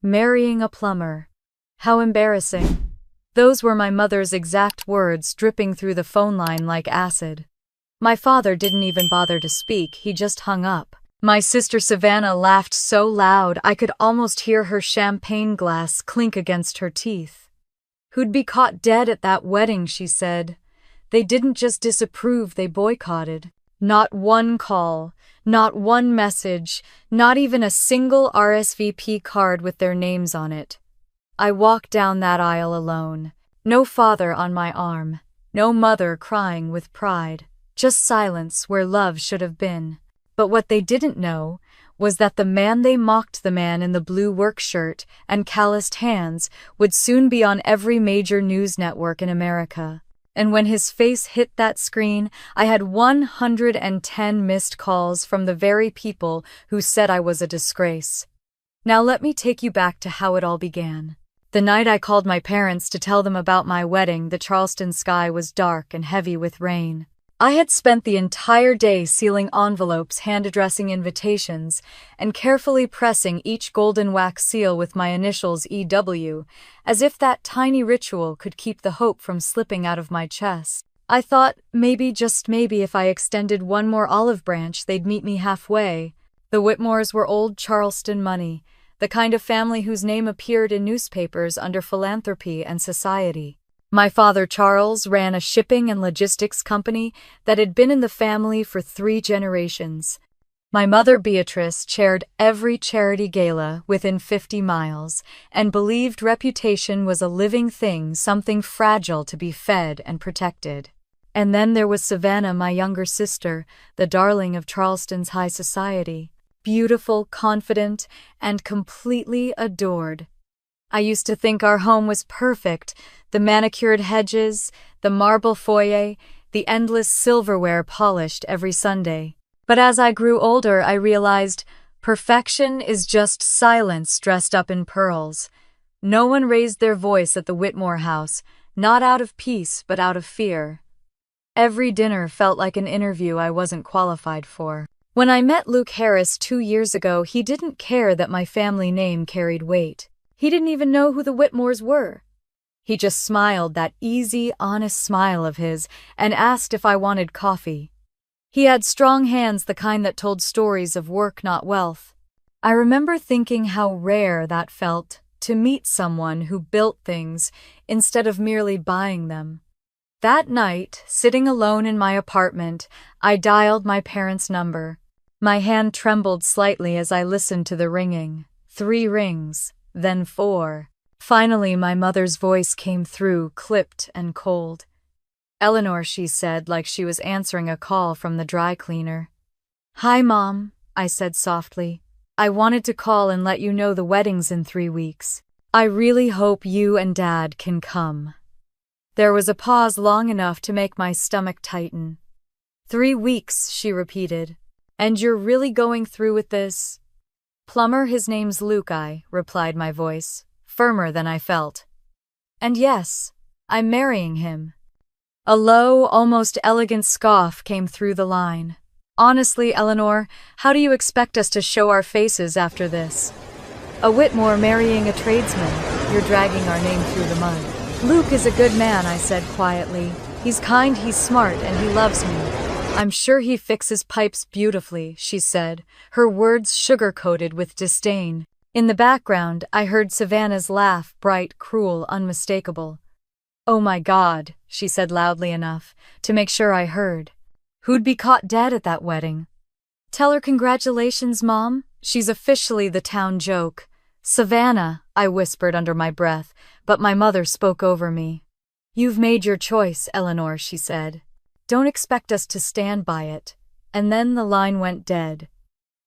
Marrying a plumber. How embarrassing. Those were my mother's exact words dripping through the phone line like acid. My father didn't even bother to speak, he just hung up. My sister Savannah laughed so loud I could almost hear her champagne glass clink against her teeth. Who'd be caught dead at that wedding, she said. They didn't just disapprove, they boycotted. Not one call, not one message, not even a single RSVP card with their names on it. I walked down that aisle alone. No father on my arm, no mother crying with pride. Just silence where love should have been. But what they didn't know was that the man they mocked, the man in the blue work shirt and calloused hands, would soon be on every major news network in America. And when his face hit that screen, I had 110 missed calls from the very people who said I was a disgrace. Now let me take you back to how it all began. The night I called my parents to tell them about my wedding, the Charleston sky was dark and heavy with rain. I had spent the entire day sealing envelopes, hand-addressing invitations, and carefully pressing each golden wax seal with my initials EW, as if that tiny ritual could keep the hope from slipping out of my chest. I thought, maybe, just maybe, if I extended one more olive branch, they'd meet me halfway. The Whitmores were old Charleston money, the kind of family whose name appeared in newspapers under philanthropy and society. My father, Charles, ran a shipping and logistics company that had been in the family for 3 generations. My mother, Beatrice, chaired every charity gala within 50 miles and believed reputation was a living thing, something fragile to be fed and protected. And then there was Savannah, my younger sister, the darling of Charleston's high society. Beautiful, confident, and completely adored. I used to think our home was perfect, the manicured hedges, the marble foyer, the endless silverware polished every Sunday. But as I grew older, I realized perfection is just silence dressed up in pearls. No one raised their voice at the Whitmore house, not out of peace but out of fear. Every dinner felt like an interview I wasn't qualified for. When I met Luke Harris 2 years ago, he didn't care that my family name carried weight. He didn't even know who the Whitmores were. He just smiled, that easy, honest smile of his, and asked if I wanted coffee. He had strong hands, the kind that told stories of work, not wealth. I remember thinking how rare that felt, to meet someone who built things instead of merely buying them. That night, sitting alone in my apartment, I dialed my parents' number. My hand trembled slightly as I listened to the ringing. 3 rings. Then 4. Finally, my mother's voice came through, clipped and cold. "Eleanor," she said, like she was answering a call from the dry cleaner. "Hi, Mom," I said softly. "I wanted to call and let you know the wedding's in 3 weeks. I really hope you and Dad can come." There was a pause long enough to make my stomach tighten. 3 weeks, she repeated. "And you're really going through with this?" "Plumber, his name's Luke," I replied, my voice firmer than I felt. "And yes, I'm marrying him." A low, almost elegant scoff came through the line. "Honestly, Eleanor, how do you expect us to show our faces after this? A Whitmore marrying a tradesman. You're dragging our name through the mud." "Luke is a good man," I said quietly. "He's kind, he's smart, and he loves me. I'm sure he fixes pipes beautifully," she said, her words sugar-coated with disdain. In the background, I heard Savannah's laugh, bright, cruel, unmistakable. "Oh my God," she said loudly enough to make sure I heard. "Who'd be caught dead at that wedding?" "Tell her congratulations, Mom. She's officially the town joke." "Savannah," I whispered under my breath, but my mother spoke over me. "You've made your choice, Eleanor," she said. "Don't expect us to stand by it." And then the line went dead.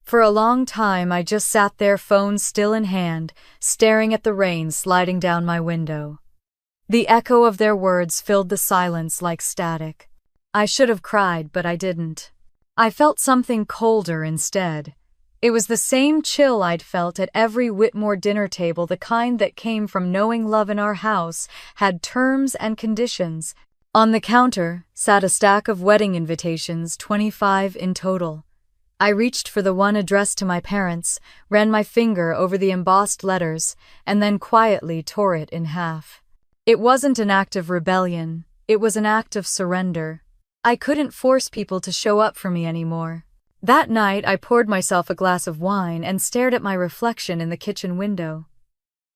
For a long time, I just sat there, phone still in hand, staring at the rain sliding down my window. The echo of their words filled the silence like static. I should have cried, but I didn't. I felt something colder instead. It was the same chill I'd felt at every Whitmore dinner table, the kind that came from knowing love in our house had terms and conditions. On the counter sat a stack of wedding invitations, 25 in total. I reached for the one addressed to my parents, ran my finger over the embossed letters, and then quietly tore it in half. It wasn't an act of rebellion, it was an act of surrender. I couldn't force people to show up for me anymore. That night, I poured myself a glass of wine and stared at my reflection in the kitchen window.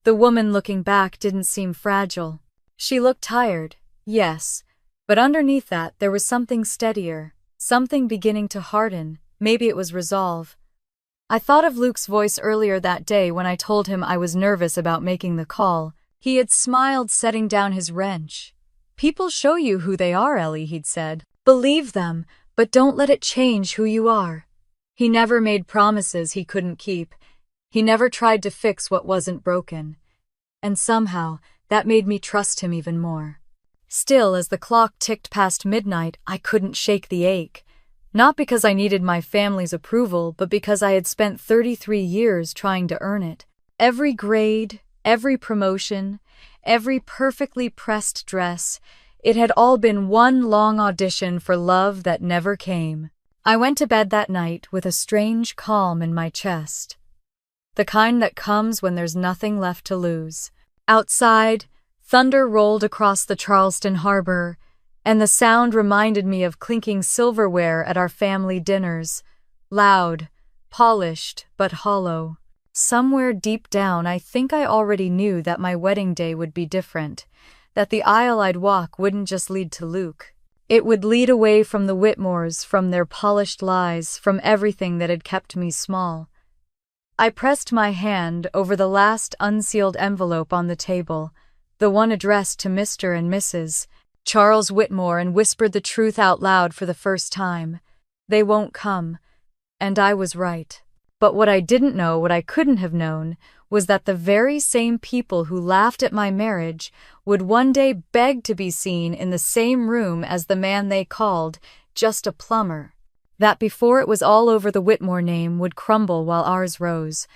The woman looking back didn't seem fragile. She looked tired, yes, but underneath that there was something steadier, something beginning to harden. Maybe it was resolve. I thought of Luke's voice earlier that day when I told him I was nervous about making the call. He had smiled, setting down his wrench. "People show you who they are, Ellie," he'd said. "Believe them, but don't let it change who you are." He never made promises he couldn't keep. He never tried to fix what wasn't broken. And somehow, that made me trust him even more. Still, as the clock ticked past midnight, I couldn't shake the ache. Not because I needed my family's approval, but because I had spent 33 years trying to earn it. Every grade, every promotion, every perfectly pressed dress, it had all been one long audition for love that never came. I went to bed that night with a strange calm in my chest. The kind that comes when there's nothing left to lose. Outside, thunder rolled across the Charleston harbor, and the sound reminded me of clinking silverware at our family dinners. Loud, polished, but hollow. Somewhere deep down, I think I already knew that my wedding day would be different, that the aisle I'd walk wouldn't just lead to Luke. It would lead away from the Whitmores, from their polished lies, from everything that had kept me small. I pressed my hand over the last unsealed envelope on the table, the one addressed to Mr. and Mrs. Charles Whitmore, and whispered the truth out loud for the first time. They won't come. And I was right. But what I didn't know, what I couldn't have known, was that the very same people who laughed at my marriage would one day beg to be seen in the same room as the man they called just a plumber. That before it was all over, the Whitmore name would crumble while ours rose.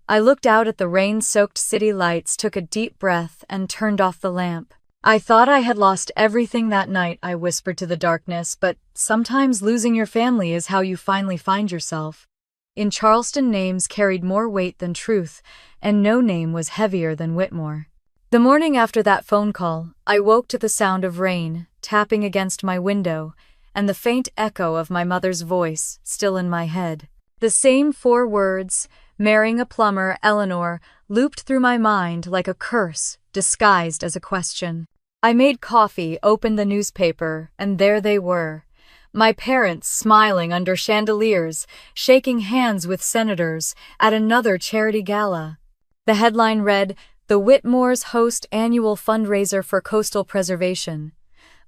I looked out at the rain-soaked city lights, took a deep breath, and turned off the lamp. "I thought I had lost everything that night," I whispered to the darkness, "but sometimes losing your family is how you finally find yourself." In Charleston, names carried more weight than truth, and no name was heavier than Whitmore. The morning after that phone call, I woke to the sound of rain tapping against my window and the faint echo of my mother's voice still in my head. The same 4 words, marrying a plumber, Eleanor, looped through my mind like a curse disguised as a question. I made coffee, opened the newspaper, and there they were. My parents smiling under chandeliers, shaking hands with senators at another charity gala. The headline read, "The Whitmores host annual fundraiser for coastal preservation."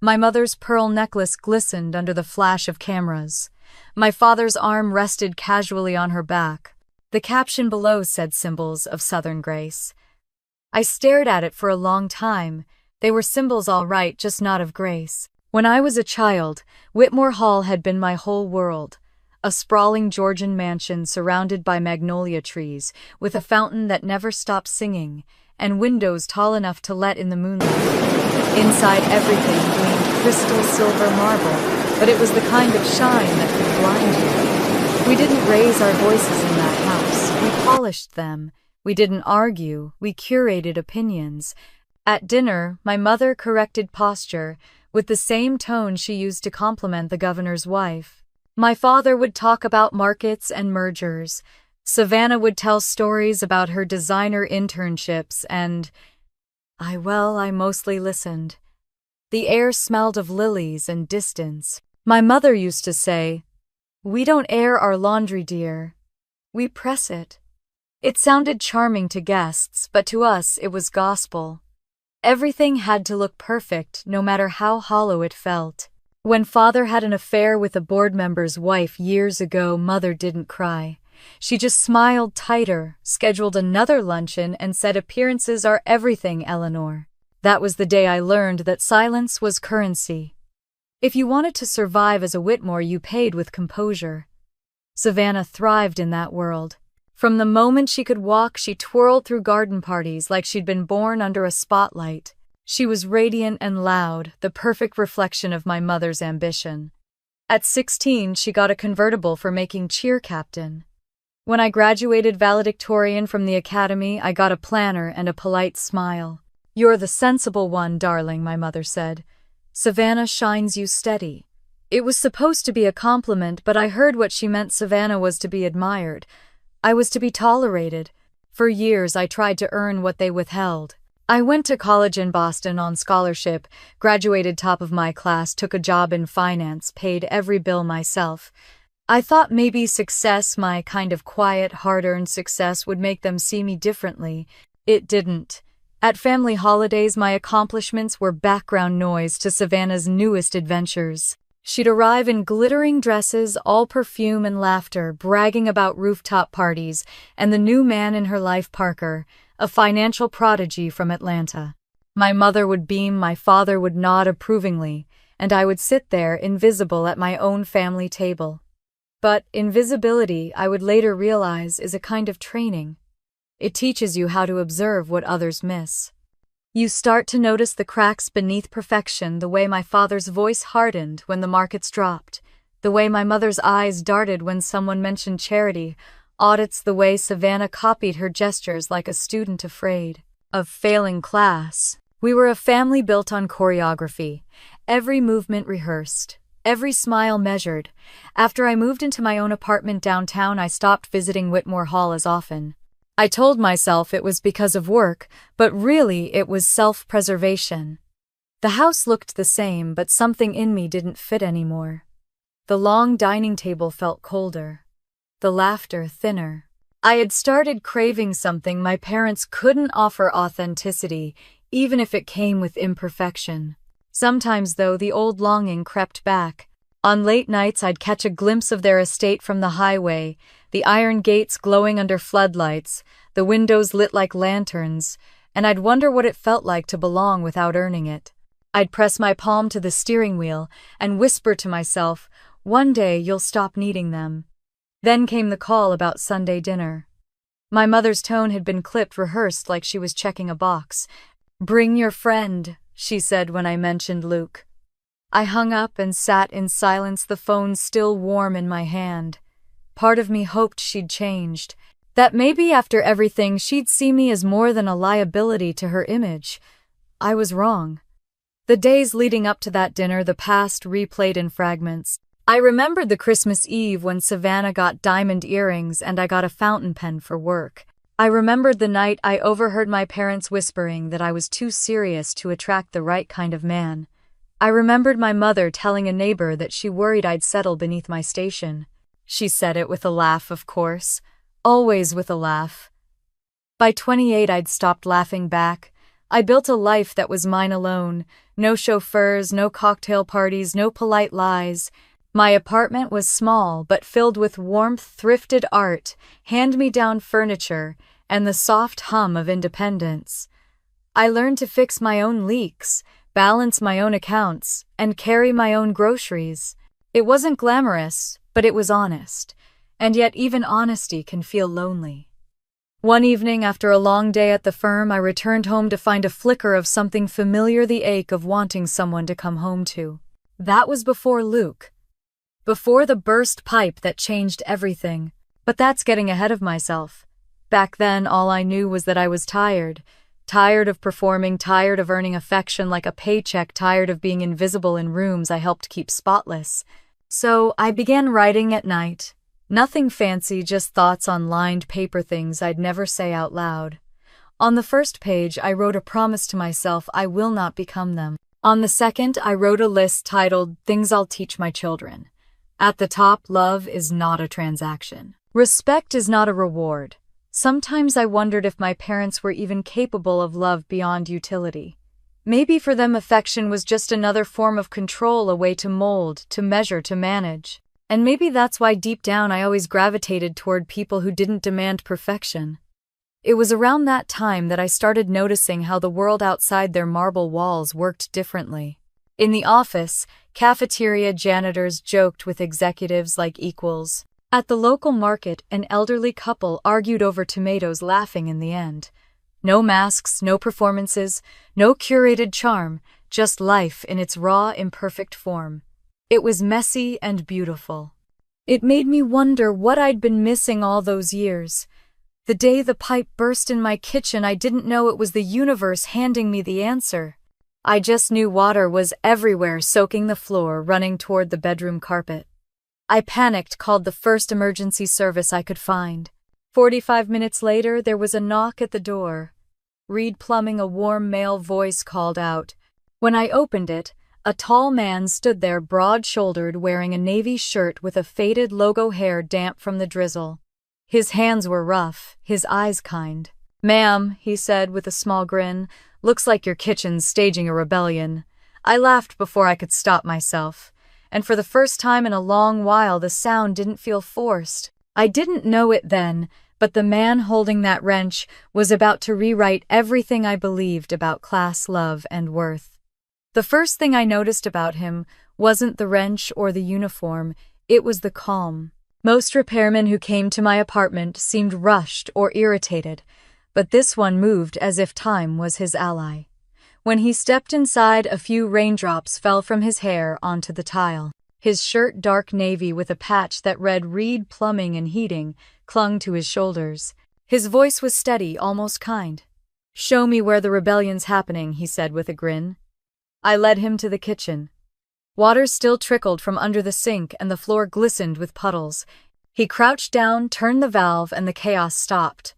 My mother's pearl necklace glistened under the flash of cameras. My father's arm rested casually on her back. The caption below said, "Symbols of Southern grace." I stared at it for a long time. They were symbols all right, just not of grace. When I was a child, Whitmore Hall had been my whole world. A sprawling Georgian mansion surrounded by magnolia trees, with a fountain that never stopped singing, and windows tall enough to let in the moonlight. Inside, everything gleamed crystal silver marble, but it was the kind of shine that could blind you. We didn't raise our voices in that house. We polished them. We didn't argue. We curated opinions. At dinner, my mother corrected posture with the same tone she used to compliment the governor's wife. My father would talk about markets and mergers. Savannah would tell stories about her designer internships, and I mostly listened. The air smelled of lilies and distance. My mother used to say, "We don't air our laundry, dear. We press it." It sounded charming to guests, but to us it was gospel. Everything had to look perfect, no matter how hollow it felt. When father had an affair with a board member's wife years ago, mother didn't cry. She just smiled tighter, scheduled another luncheon, and said, "Appearances are everything, Eleanor." That was the day I learned that silence was currency. If you wanted to survive as a Whitmore, you paid with composure. Savannah thrived in that world. From the moment she could walk, she twirled through garden parties like she'd been born under a spotlight. She was radiant and loud, the perfect reflection of my mother's ambition. At 16, she got a convertible for making cheer captain. When I graduated valedictorian from the academy, I got a planner and a polite smile. "You're the sensible one, darling," my mother said. "Savannah shines you steady." It was supposed to be a compliment, but I heard what she meant. Savannah was to be admired. I was to be tolerated. For years, I tried to earn what they withheld. I went to college in Boston on scholarship, graduated top of my class, took a job in finance, paid every bill myself. I thought maybe success, my kind of quiet, hard-earned success, would make them see me differently. It didn't. At family holidays, my accomplishments were background noise to Savannah's newest adventures. She'd arrive in glittering dresses, all perfume and laughter, bragging about rooftop parties, and the new man in her life, Parker, a financial prodigy from Atlanta. My mother would beam, my father would nod approvingly, and I would sit there, invisible, at my own family table. But invisibility, I would later realize, is a kind of training. It teaches you how to observe what others miss. You start to notice the cracks beneath perfection, the way my father's voice hardened when the markets dropped, the way my mother's eyes darted when someone mentioned charity, audits, the way Savannah copied her gestures like a student afraid of failing class. We were a family built on choreography, every movement rehearsed, every smile measured. After I moved into my own apartment downtown, I stopped visiting Whitmore Hall as often. I told myself it was because of work, but really it was self-preservation. The house looked the same, but something in me didn't fit anymore. The long dining table felt colder, the laughter thinner. I had started craving something my parents couldn't offer: authenticity, even if it came with imperfection. Sometimes, though, the old longing crept back. On late nights, I'd catch a glimpse of their estate from the highway, the iron gates glowing under floodlights, the windows lit like lanterns, and I'd wonder what it felt like to belong without earning it. I'd press my palm to the steering wheel and whisper to myself, "One day you'll stop needing them." Then came the call about Sunday dinner. My mother's tone had been clipped, rehearsed, like she was checking a box. "Bring your friend," she said when I mentioned Luke. I hung up and sat in silence, the phone still warm in my hand. Part of me hoped she'd changed, that maybe after everything she'd see me as more than a liability to her image. I was wrong. The days leading up to that dinner, the past replayed in fragments. I remembered the Christmas Eve when Savannah got diamond earrings and I got a fountain pen for work. I remembered the night I overheard my parents whispering that I was too serious to attract the right kind of man. I remembered my mother telling a neighbor that she worried I'd settle beneath my station. She said it with a laugh, of course. Always with a laugh. By 28, I'd stopped laughing back. I built a life that was mine alone. No chauffeurs, no cocktail parties, no polite lies. My apartment was small, but filled with warmth, thrifted art, hand-me-down furniture, and the soft hum of independence. I learned to fix my own leaks, balance my own accounts, and carry my own groceries. It wasn't glamorous, but it was honest. And yet even honesty can feel lonely. One evening, after a long day at the firm, I returned home to find a flicker of something familiar, the ache of wanting someone to come home to. That was before Luke. Before the burst pipe that changed everything. But that's getting ahead of myself. Back then, all I knew was that I was tired. Tired of performing, tired of earning affection like a paycheck, tired of being invisible in rooms I helped keep spotless. So I began writing at night. Nothing fancy, just thoughts on lined paper, things I'd never say out loud. On the first page, I wrote a promise to myself: I will not become them. On the second, I wrote a list titled Things I'll Teach My Children. At the top, love is not a transaction. Respect is not a reward. Sometimes I wondered if my parents were even capable of love beyond utility. Maybe for them affection was just another form of control, a way to mold, to measure, to manage. And maybe that's why deep down I always gravitated toward people who didn't demand perfection. It was around that time that I started noticing how the world outside their marble walls worked differently. In the office, cafeteria janitors joked with executives like equals. At the local market, an elderly couple argued over tomatoes, laughing in the end. No masks, no performances, no curated charm, just life in its raw, imperfect form. It was messy and beautiful. It made me wonder what I'd been missing all those years. The day the pipe burst in my kitchen, I didn't know it was the universe handing me the answer. I just knew water was everywhere, soaking the floor, running toward the bedroom carpet. I panicked, called the first emergency service I could find. 45 minutes later, there was a knock at the door. Reed Plumbing, a warm male voice called out. When I opened it, a tall man stood there, broad-shouldered, wearing a navy shirt with a faded logo hair damp from the drizzle. His hands were rough, his eyes kind. "Ma'am," he said with a small grin, "looks like your kitchen's staging a rebellion." I laughed before I could stop myself, and for the first time in a long while the sound didn't feel forced. I didn't know it then, but the man holding that wrench was about to rewrite everything I believed about class, love, and worth. The first thing I noticed about him wasn't the wrench or the uniform, it was the calm. Most repairmen who came to my apartment seemed rushed or irritated, but this one moved as if time was his ally. When he stepped inside, a few raindrops fell from his hair onto the tile. His shirt, dark navy with a patch that read Reed Plumbing and Heating, clung to his shoulders. His voice was steady, almost kind. "Show me where the rebellion's happening," he said with a grin. I led him to the kitchen. Water still trickled from under the sink and the floor glistened with puddles. He crouched down, turned the valve, and the chaos stopped.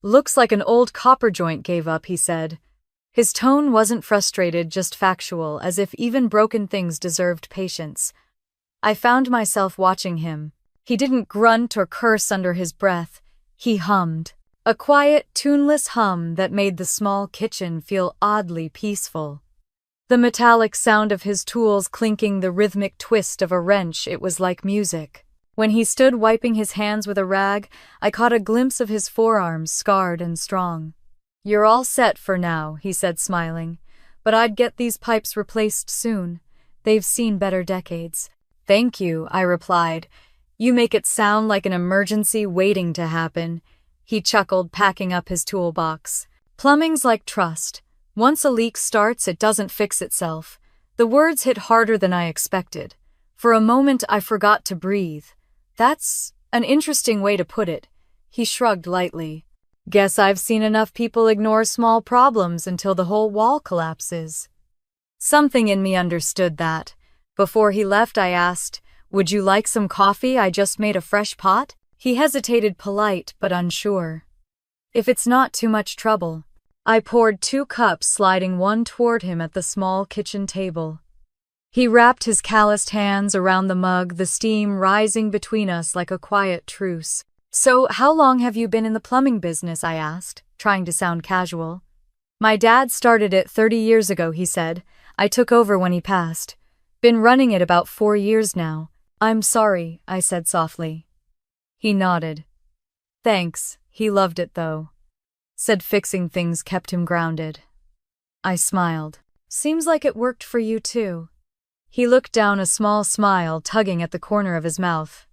"Looks like an old copper joint gave up," he said. His tone wasn't frustrated, just factual, as if even broken things deserved patience. I found myself watching him. He didn't grunt or curse under his breath. He hummed. A quiet, tuneless hum that made the small kitchen feel oddly peaceful. The metallic sound of his tools clinking, the rhythmic twist of a wrench, it was like music. When he stood wiping his hands with a rag, I caught a glimpse of his forearms, scarred and strong. "You're all set for now," he said, smiling. "But I'd get these pipes replaced soon. They've seen better decades." "Thank you," I replied. "You make it sound like an emergency waiting to happen." He chuckled, packing up his toolbox. "Plumbing's like trust. Once a leak starts, it doesn't fix itself." The words hit harder than I expected. For a moment, I forgot to breathe. "That's an interesting way to put it." He shrugged lightly. "Guess I've seen enough people ignore small problems until the whole wall collapses." Something in me understood that. Before he left, I asked, "Would you like some coffee? I just made a fresh pot." He hesitated, polite but unsure. "If it's not too much trouble." I poured 2 cups, sliding one toward him at the small kitchen table. He wrapped his calloused hands around the mug, the steam rising between us like a quiet truce. "So, how long have you been in the plumbing business?" I asked, trying to sound casual. "My dad started it 30 years ago," he said. "I took over when he passed. Been running it about 4 years now." "I'm sorry," I said softly. He nodded. "Thanks, he loved it though. Said fixing things kept him grounded." I smiled. "Seems like it worked for you too." He looked down, a small smile tugging at the corner of his mouth.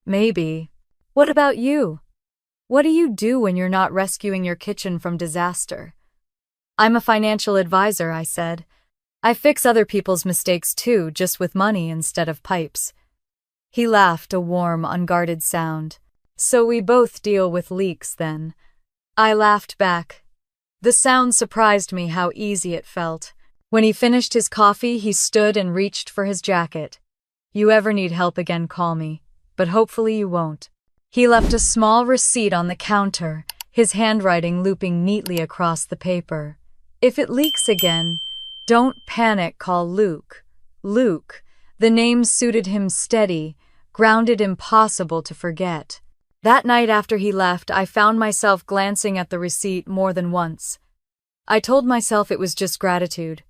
"Maybe. What about you? What do you do when you're not rescuing your kitchen from disaster?" "I'm a financial advisor," I said. "I fix other people's mistakes too, just with money instead of pipes." He laughed, a warm, unguarded sound. "So we both deal with leaks then." I laughed back. The sound surprised me how easy it felt. When he finished his coffee, he stood and reached for his jacket. "You ever need help again, call me, but hopefully you won't." He left a small receipt on the counter, his handwriting looping neatly across the paper. "If it leaks again, don't panic, call Luke." Luke. The name suited him, steady, grounded, impossible to forget. That night after he left, I found myself glancing at the receipt more than once. I told myself it was just gratitude.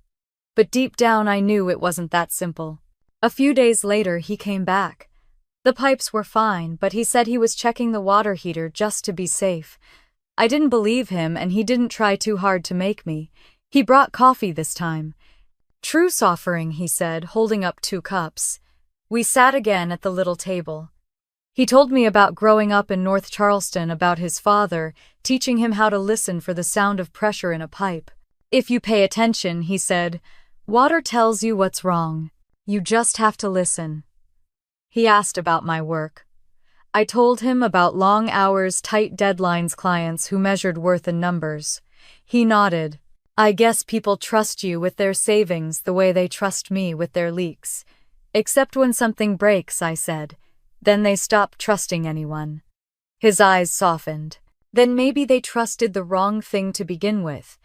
But deep down I knew it wasn't that simple. A few days later, he came back. The pipes were fine, but he said he was checking the water heater just to be safe. I didn't believe him, and he didn't try too hard to make me. He brought coffee this time. "Truce offering," he said, holding up 2 cups. We sat again at the little table. He told me about growing up in North Charleston, about his father, teaching him how to listen for the sound of pressure in a pipe. "If you pay attention," he said, "water tells you what's wrong." You just have to listen. He asked about my work. I told him about long hours, tight deadlines, clients who measured worth in numbers. He nodded. I guess people trust you with their savings the way they trust me with their leaks. Except when something breaks, I said. Then they stop trusting anyone. His eyes softened. Then maybe they trusted the wrong thing to begin with.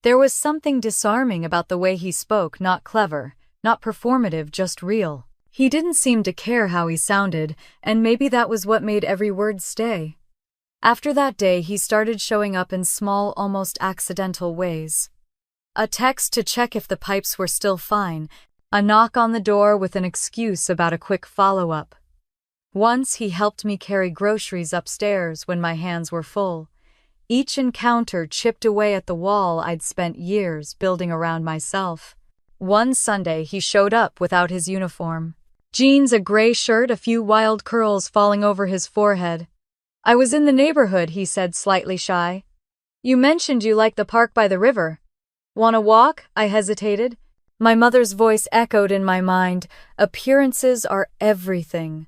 There was something disarming about the way he spoke, not clever, not performative, just real. He didn't seem to care how he sounded, and maybe that was what made every word stay. After that day, he started showing up in small, almost accidental ways. A text to check if the pipes were still fine, a knock on the door with an excuse about a quick follow-up. Once he helped me carry groceries upstairs when my hands were full. Each encounter chipped away at the wall I'd spent years building around myself. One Sunday, he showed up without his uniform. Jeans, a gray shirt, a few wild curls falling over his forehead. I was in the neighborhood, he said, slightly shy. You mentioned you liked the park by the river. Want to walk? I hesitated. My mother's voice echoed in my mind. Appearances are everything.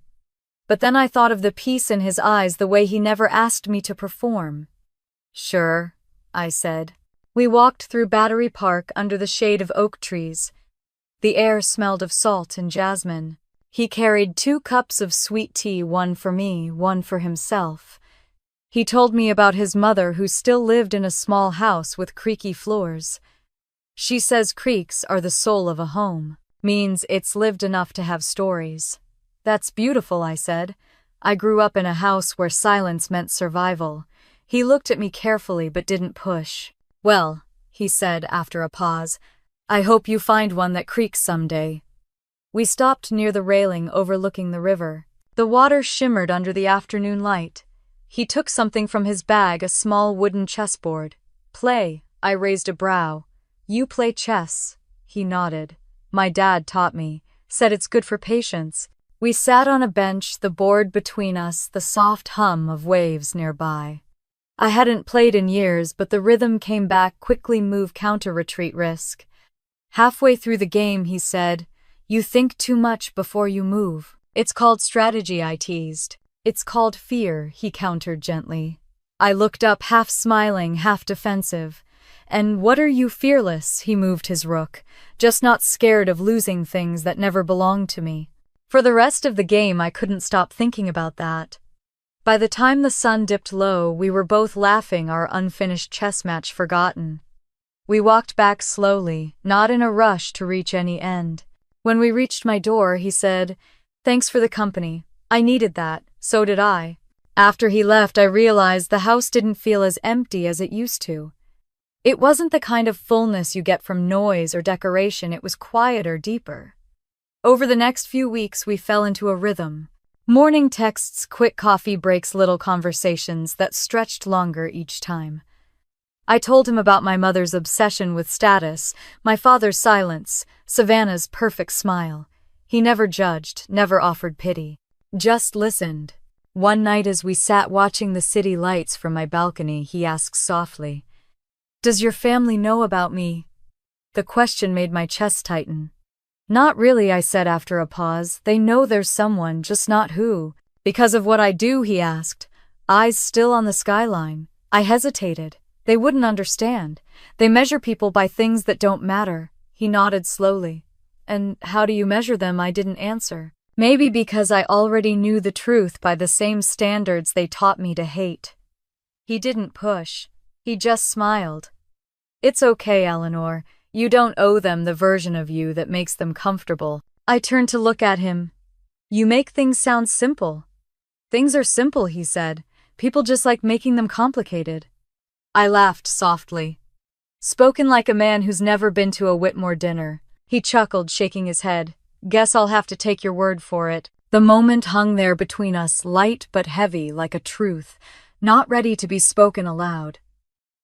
But then I thought of the peace in his eyes, the way he never asked me to perform. Sure, I said. We walked through Battery Park under the shade of oak trees. The air smelled of salt and jasmine. He carried 2 cups of sweet tea, one for me, one for himself. He told me about his mother, who still lived in a small house with creaky floors. She says creaks are the soul of a home, means it's lived enough to have stories. That's beautiful, I said. I grew up in a house where silence meant survival. He looked at me carefully but didn't push. Well, he said after a pause, I hope you find one that creaks someday. We stopped near the railing overlooking the river. The water shimmered under the afternoon light. He took something from his bag, a small wooden chessboard. Play, I raised a brow. You play chess, he nodded. My dad taught me, said it's good for patience. We sat on a bench, the board between us, the soft hum of waves nearby. I hadn't played in years, but the rhythm came back. Quickly move, counter, retreat, risk. Halfway through the game, he said, you think too much before you move. It's called strategy, I teased. It's called fear, he countered gently. I looked up, half smiling, half defensive. And what are you, fearless? He moved his rook, just not scared of losing things that never belonged to me. For the rest of the game, I couldn't stop thinking about that. By the time the sun dipped low, we were both laughing, our unfinished chess match forgotten. We walked back slowly, not in a rush to reach any end. When we reached my door, he said, Thanks for the company. I needed that, so did I. After he left, I realized the house didn't feel as empty as it used to. It wasn't the kind of fullness you get from noise or decoration, it was quieter, deeper. Over the next few weeks, we fell into a rhythm. Morning texts, quick coffee breaks, little conversations that stretched longer each time. I told him about my mother's obsession with status, my father's silence, Savannah's perfect smile. He never judged, never offered pity, just listened. One night as we sat watching the city lights from my balcony, he asked softly, Does your family know about me? The question made my chest tighten. Not really, I said after a pause. They know there's someone, just not who. Because of what I do, he asked, eyes still on the skyline. I hesitated. They wouldn't understand. They measure people by things that don't matter. He nodded slowly. And how do you measure them? I didn't answer. Maybe because I already knew the truth by the same standards they taught me to hate. He didn't push. He just smiled. It's okay, Eleanor. You don't owe them the version of you that makes them comfortable. I turned to look at him. You make things sound simple. Things are simple, he said. People just like making them complicated. I laughed softly. Spoken like a man who's never been to a Whitmore dinner. He chuckled, shaking his head. Guess I'll have to take your word for it. The moment hung there between us, light but heavy like a truth, not ready to be spoken aloud.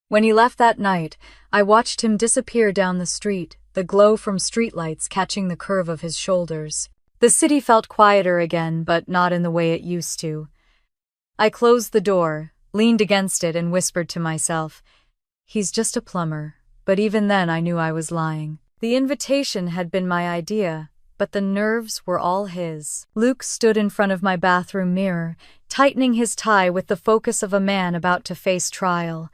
When he left that night, I watched him disappear down the street, the glow from streetlights catching the curve of his shoulders. The city felt quieter again, but not in the way it used to. I closed the door, leaned against it, and whispered to myself, He's just a plumber. But even then I knew I was lying. The invitation had been my idea, but the nerves were all his. Luke stood in front of my bathroom mirror, tightening his tie with the focus of a man about to face trial.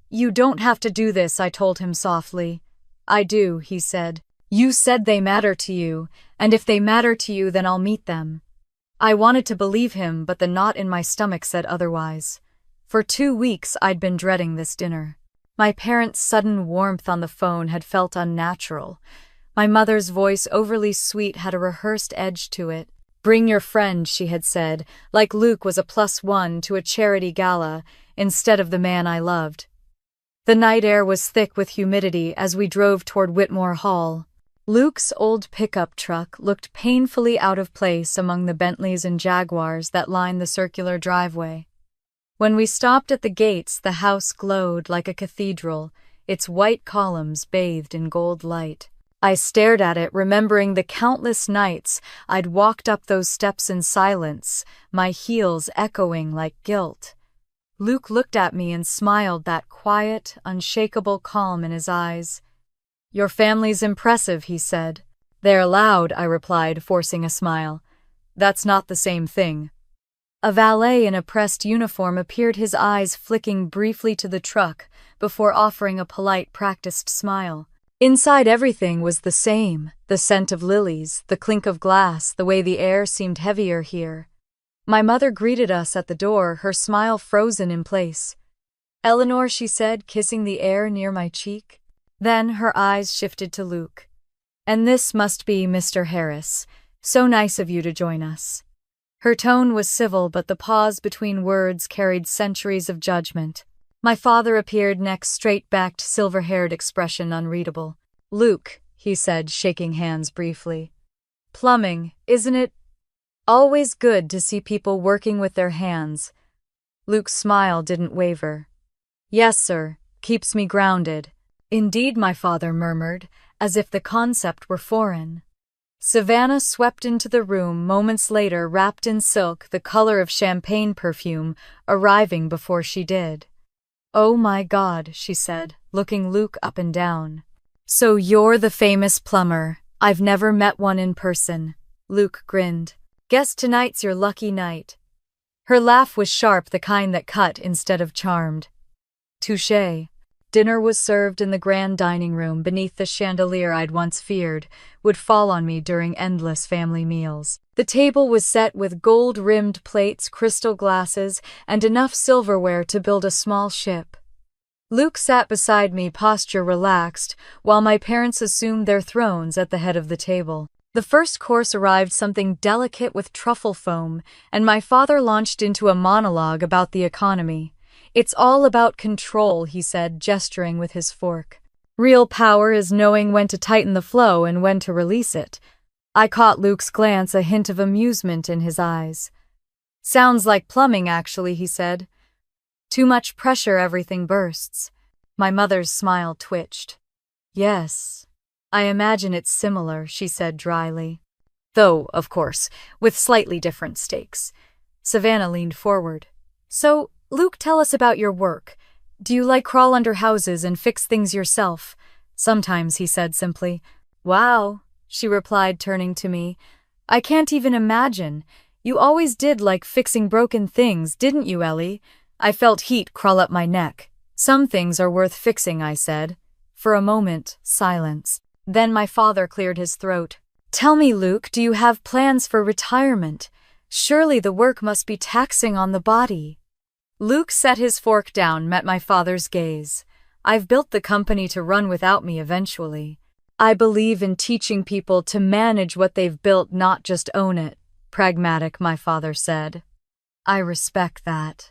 "You don't have to do this," I told him softly. "I do," he said. "You said they matter to you, and if they matter to you, then I'll meet them." I wanted to believe him, but the knot in my stomach said otherwise. For 2 weeks I'd been dreading this dinner. My parents' sudden warmth on the phone had felt unnatural. My mother's voice, overly sweet, had a rehearsed edge to it. "Bring your friend," she had said, like Luke was a +1 to a charity gala, instead of the man I loved. The night air was thick with humidity as we drove toward Whitmore Hall. Luke's old pickup truck looked painfully out of place among the Bentleys and Jaguars that lined the circular driveway. When we stopped at the gates, the house glowed like a cathedral, its white columns bathed in gold light. I stared at it, remembering the countless nights I'd walked up those steps in silence, my heels echoing like guilt. Luke looked at me and smiled, that quiet, unshakable calm in his eyes. "Your family's impressive," he said. "They're loud," I replied, forcing a smile. "That's not the same thing." A valet in a pressed uniform appeared, his eyes flicking briefly to the truck before offering a polite, practiced smile. Inside, everything was the same: the scent of lilies, the clink of glass, the way the air seemed heavier here. My mother greeted us at the door, her smile frozen in place. "Eleanor," she said, kissing the air near my cheek. Then her eyes shifted to Luke. "And this must be Mr. Harris. So nice of you to join us." Her tone was civil, but the pause between words carried centuries of judgment. My father appeared next, straight-backed, silver-haired expression unreadable. "Luke," he said, shaking hands briefly. "Plumbing, isn't it? Always good to see people working with their hands." Luke's smile didn't waver. "Yes, sir. Keeps me grounded." "Indeed," my father murmured, as if the concept were foreign. Savannah swept into the room moments later, wrapped in silk, the color of champagne perfume, arriving before she did. "Oh my God," she said, looking Luke up and down. "So you're the famous plumber. I've never met one in person." Luke grinned. "Guess tonight's your lucky night." Her laugh was sharp, the kind that cut instead of charmed. Touché. Dinner was served in the grand dining room beneath the chandelier I'd once feared would fall on me during endless family meals. The table was set with gold-rimmed plates, crystal glasses, and enough silverware to build a small ship. Luke sat beside me, posture relaxed, while my parents assumed their thrones at the head of the table. The first course arrived, something delicate with truffle foam, and my father launched into a monologue about the economy. "It's all about control," he said, gesturing with his fork. "Real power is knowing when to tighten the flow and when to release it." I caught Luke's glance, a hint of amusement in his eyes. "Sounds like plumbing, actually," he said. "Too much pressure, everything bursts." My mother's smile twitched. "Yes, I imagine it's similar," she said dryly. "Though, of course, with slightly different stakes." Savannah leaned forward. "So, Luke, tell us about your work. Do you like crawl under houses and fix things yourself?" "Sometimes," he said simply. "Wow," she replied, turning to me. "I can't even imagine. You always did like fixing broken things, didn't you, Ellie?" I felt heat crawl up my neck. "Some things are worth fixing," I said. For a moment, silence. Then my father cleared his throat. "Tell me, Luke, do you have plans for retirement? Surely the work must be taxing on the body." Luke set his fork down, met my father's gaze. "I've built the company to run without me eventually. I believe in teaching people to manage what they've built, not just own it." "Pragmatic," my father said. "I respect that."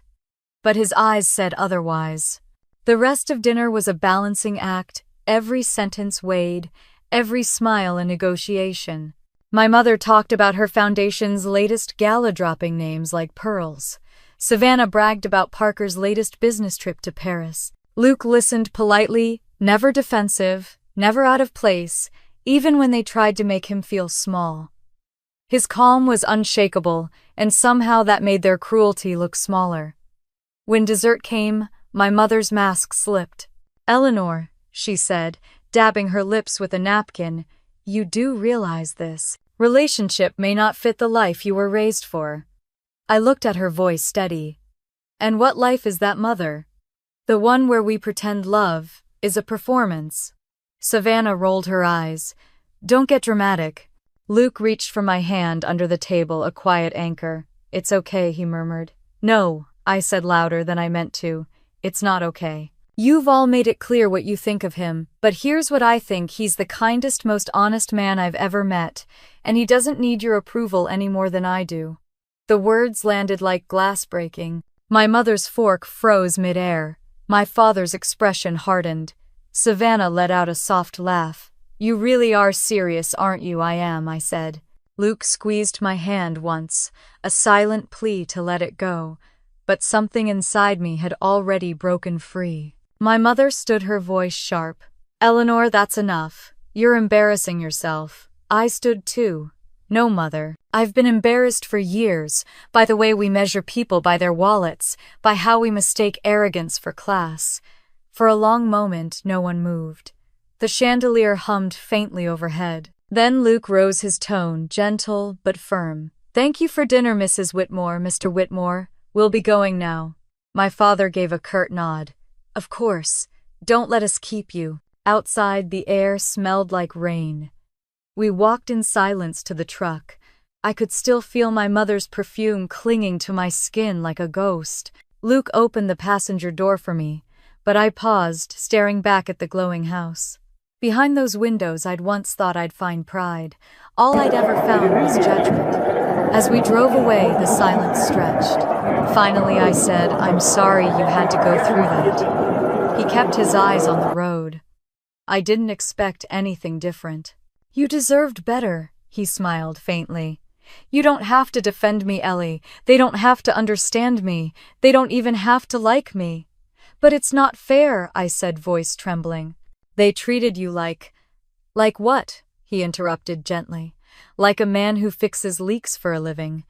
But his eyes said otherwise. The rest of dinner was a balancing act, every sentence weighed, every smile a negotiation. My mother talked about her foundation's latest gala, dropping names like pearls. Savannah bragged about Parker's latest business trip to Paris. Luke listened politely, never defensive, never out of place, even when they tried to make him feel small. His calm was unshakable, and somehow that made their cruelty look smaller. When dessert came, my mother's mask slipped. "Eleanor," she said, dabbing her lips with a napkin, "you do realize this. Relationship may not fit the life you were raised for. I looked at her, voice steady. And what life is that, mother? The one where we pretend love is a performance. Savannah rolled her eyes. Don't get dramatic. Luke reached for my hand under the table, a quiet anchor. It's okay, he murmured. No, I said louder than I meant to. It's not okay. You've all made it clear what you think of him, but here's what I think. He's the kindest, most honest man I've ever met, and he doesn't need your approval any more than I do. The words landed like glass breaking. My mother's fork froze midair. My father's expression hardened. Savannah let out a soft laugh. You really are serious, aren't you? I am, I said. Luke squeezed my hand once, a silent plea to let it go, but something inside me had already broken free. My mother stood, her voice sharp. Eleanor, that's enough. You're embarrassing yourself. I stood too. No, mother. I've been embarrassed for years, by the way we measure people by their wallets, by how we mistake arrogance for class. For a long moment, no one moved. The chandelier hummed faintly overhead. Then Luke rose, his tone gentle but firm. Thank you for dinner, Mrs. Whitmore, Mr. Whitmore. We'll be going now. My father gave a curt nod. Of course. Don't let us keep you. Outside, the air smelled like rain. We walked in silence to the truck. I could still feel my mother's perfume clinging to my skin like a ghost. Luke opened the passenger door for me, but I paused, staring back at the glowing house. Behind those windows I'd once thought I'd find pride. All I'd ever found was judgment. As we drove away, the silence stretched. Finally, I said, I'm sorry you had to go through that. He kept his eyes on the road. I didn't expect anything different. You deserved better, he smiled faintly. You don't have to defend me, Ellie. They don't have to understand me. They don't even have to like me. But it's not fair, I said, voice trembling. They treated you like what? He interrupted gently. Like a man who fixes leaks for a living.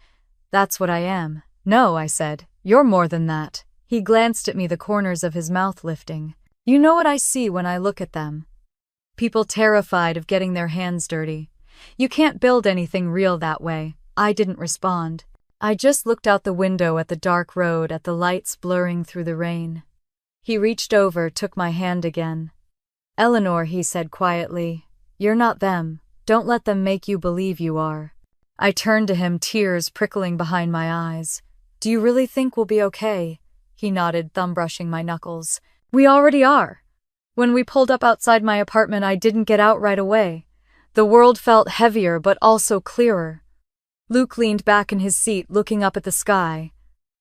That's what I am. No, I said. You're more than that. He glanced at me, the corners of his mouth lifting. You know what I see when I look at them? People terrified of getting their hands dirty. You can't build anything real that way. I didn't respond. I just looked out the window at the dark road, at the lights blurring through the rain. He reached over, took my hand again. Eleanor, he said quietly, you're not them. Don't let them make you believe you are. I turned to him, tears prickling behind my eyes. Do you really think we'll be okay? He nodded, thumb brushing my knuckles. We already are. When we pulled up outside my apartment, I didn't get out right away. The world felt heavier but also clearer. Luke leaned back in his seat, looking up at the sky.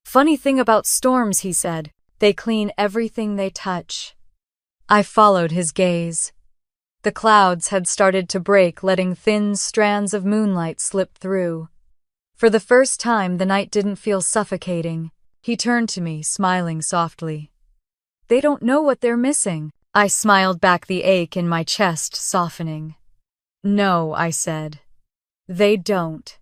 Funny thing about storms, he said. They clean everything they touch. I followed his gaze. The clouds had started to break, letting thin strands of moonlight slip through. For the first time, the night didn't feel suffocating. He turned to me, smiling softly. They don't know what they're missing. I smiled back, the ache in my chest softening. No, I said. They don't.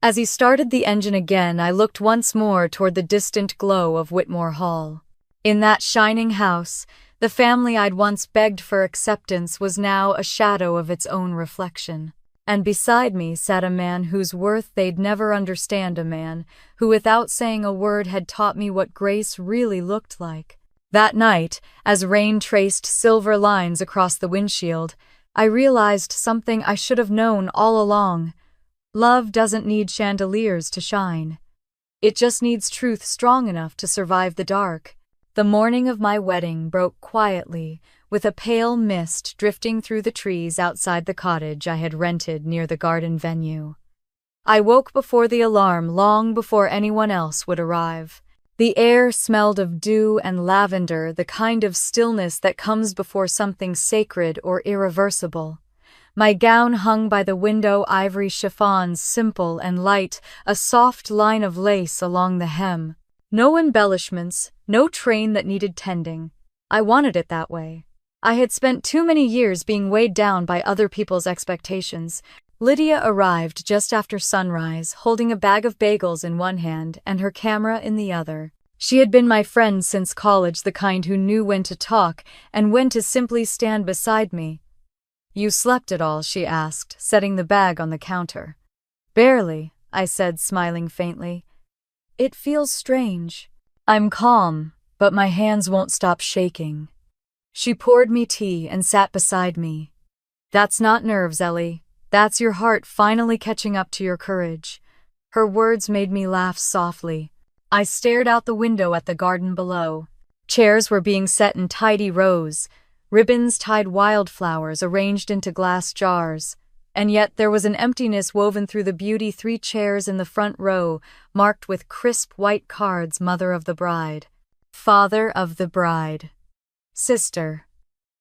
As he started the engine again, I looked once more toward the distant glow of Whitmore Hall. In that shining house, the family I'd once begged for acceptance was now a shadow of its own reflection. And beside me sat a man whose worth they'd never understand, a man who without saying a word had taught me what grace really looked like. That night, as rain traced silver lines across the windshield, I realized something I should have known all along. Love doesn't need chandeliers to shine. It just needs truth strong enough to survive the dark. The morning of my wedding broke quietly, with a pale mist drifting through the trees outside the cottage I had rented near the garden venue. I woke before the alarm, long before anyone else would arrive. The air smelled of dew and lavender, the kind of stillness that comes before something sacred or irreversible. My gown hung by the window, ivory chiffons, simple and light, a soft line of lace along the hem. No embellishments, no train that needed tending. I wanted it that way. I had spent too many years being weighed down by other people's expectations. Lydia arrived just after sunrise, holding a bag of bagels in one hand and her camera in the other. She had been my friend since college, the kind who knew when to talk and when to simply stand beside me. You slept it all, she asked, setting the bag on the counter. Barely, I said, smiling faintly. It feels strange. I'm calm, but my hands won't stop shaking. She poured me tea and sat beside me. That's not nerves, Ellie. That's your heart finally catching up to your courage. Her words made me laugh softly. I stared out the window at the garden below. Chairs were being set in tidy rows, ribbons tied wildflowers arranged into glass jars, and yet there was an emptiness woven through the beauty. 3 chairs in the front row, marked with crisp white cards: mother of the bride, father of the bride, sister.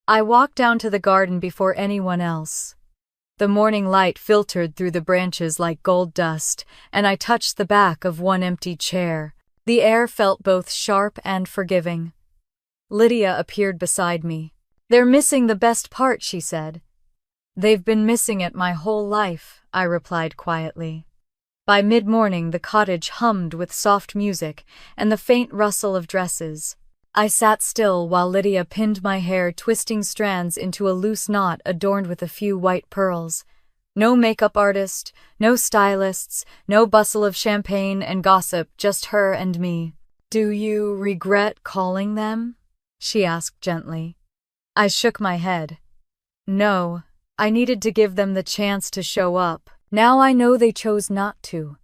I walked down to the garden before anyone else. The morning light filtered through the branches like gold dust, and I touched the back of one empty chair. The air felt both sharp and forgiving. Lydia appeared beside me. They're missing the best part, she said. They've been missing it my whole life, I replied quietly. By mid-morning, the cottage hummed with soft music and the faint rustle of dresses. I sat still while Lydia pinned my hair, twisting strands into a loose knot adorned with a few white pearls. No makeup artist, no stylists, no bustle of champagne and gossip, just her and me. Do you regret calling them? She asked gently. I shook my head. No, I needed to give them the chance to show up. Now I know they chose not to.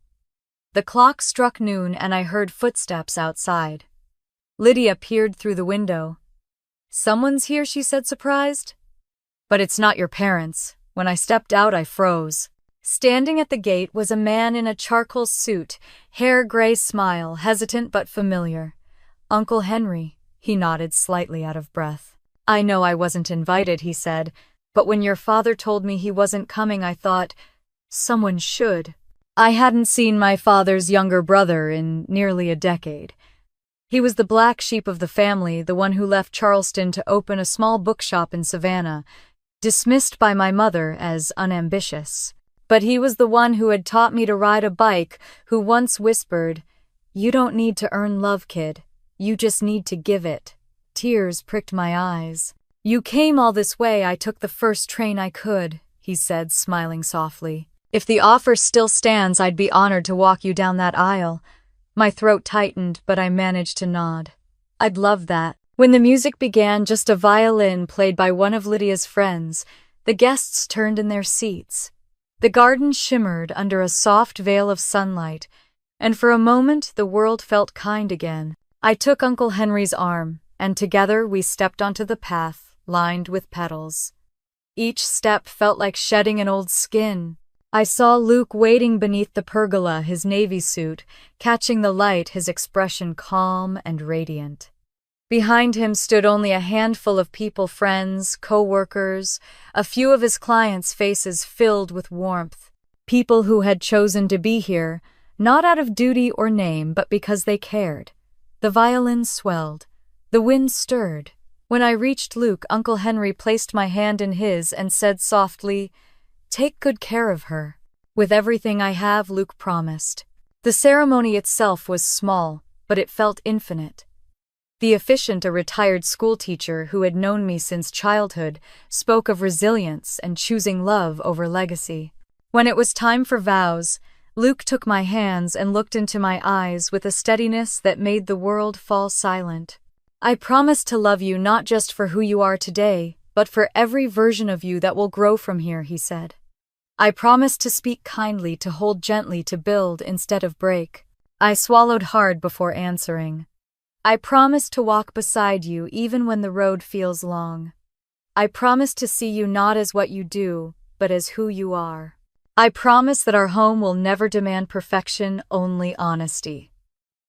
The clock struck noon and I heard footsteps outside. Lydia peered through the window. Someone's here, she said, surprised. But it's not your parents. When I stepped out, I froze. Standing at the gate was a man in a charcoal suit, hair gray, smile, hesitant but familiar. Uncle Henry, he nodded, slightly out of breath. I know I wasn't invited, he said, but when your father told me he wasn't coming, I thought, someone should. I hadn't seen my father's younger brother in nearly a decade. He was the black sheep of the family, the one who left Charleston to open a small bookshop in Savannah, dismissed by my mother as unambitious. But he was the one who had taught me to ride a bike, who once whispered, "You don't need to earn love, kid. You just need to give it." Tears pricked my eyes. You came all this way, I took the first train I could, he said, smiling softly. If the offer still stands, I'd be honored to walk you down that aisle. My throat tightened, but I managed to nod. I'd love that. When the music began, just a violin played by one of Lydia's friends, the guests turned in their seats. The garden shimmered under a soft veil of sunlight, and for a moment the world felt kind again. I took Uncle Henry's arm, and together we stepped onto the path, lined with petals. Each step felt like shedding an old skin. I saw Luke waiting beneath the pergola, his navy suit, catching the light, his expression calm and radiant. Behind him stood only a handful of people, friends, co-workers, a few of his clients' faces filled with warmth. People who had chosen to be here, not out of duty or name, but because they cared. The violin swelled. The wind stirred. When I reached Luke, Uncle Henry placed my hand in his and said softly, "Take good care of her." "With everything I have," Luke promised. The ceremony itself was small, but it felt infinite. The officiant, a retired schoolteacher who had known me since childhood, spoke of resilience and choosing love over legacy. When it was time for vows, Luke took my hands and looked into my eyes with a steadiness that made the world fall silent. "I promise to love you not just for who you are today, but for every version of you that will grow from here," he said. "I promise to speak kindly, to hold gently, to build instead of break." I swallowed hard before answering. "I promise to walk beside you even when the road feels long. I promise to see you not as what you do, but as who you are. I promise that our home will never demand perfection, only honesty."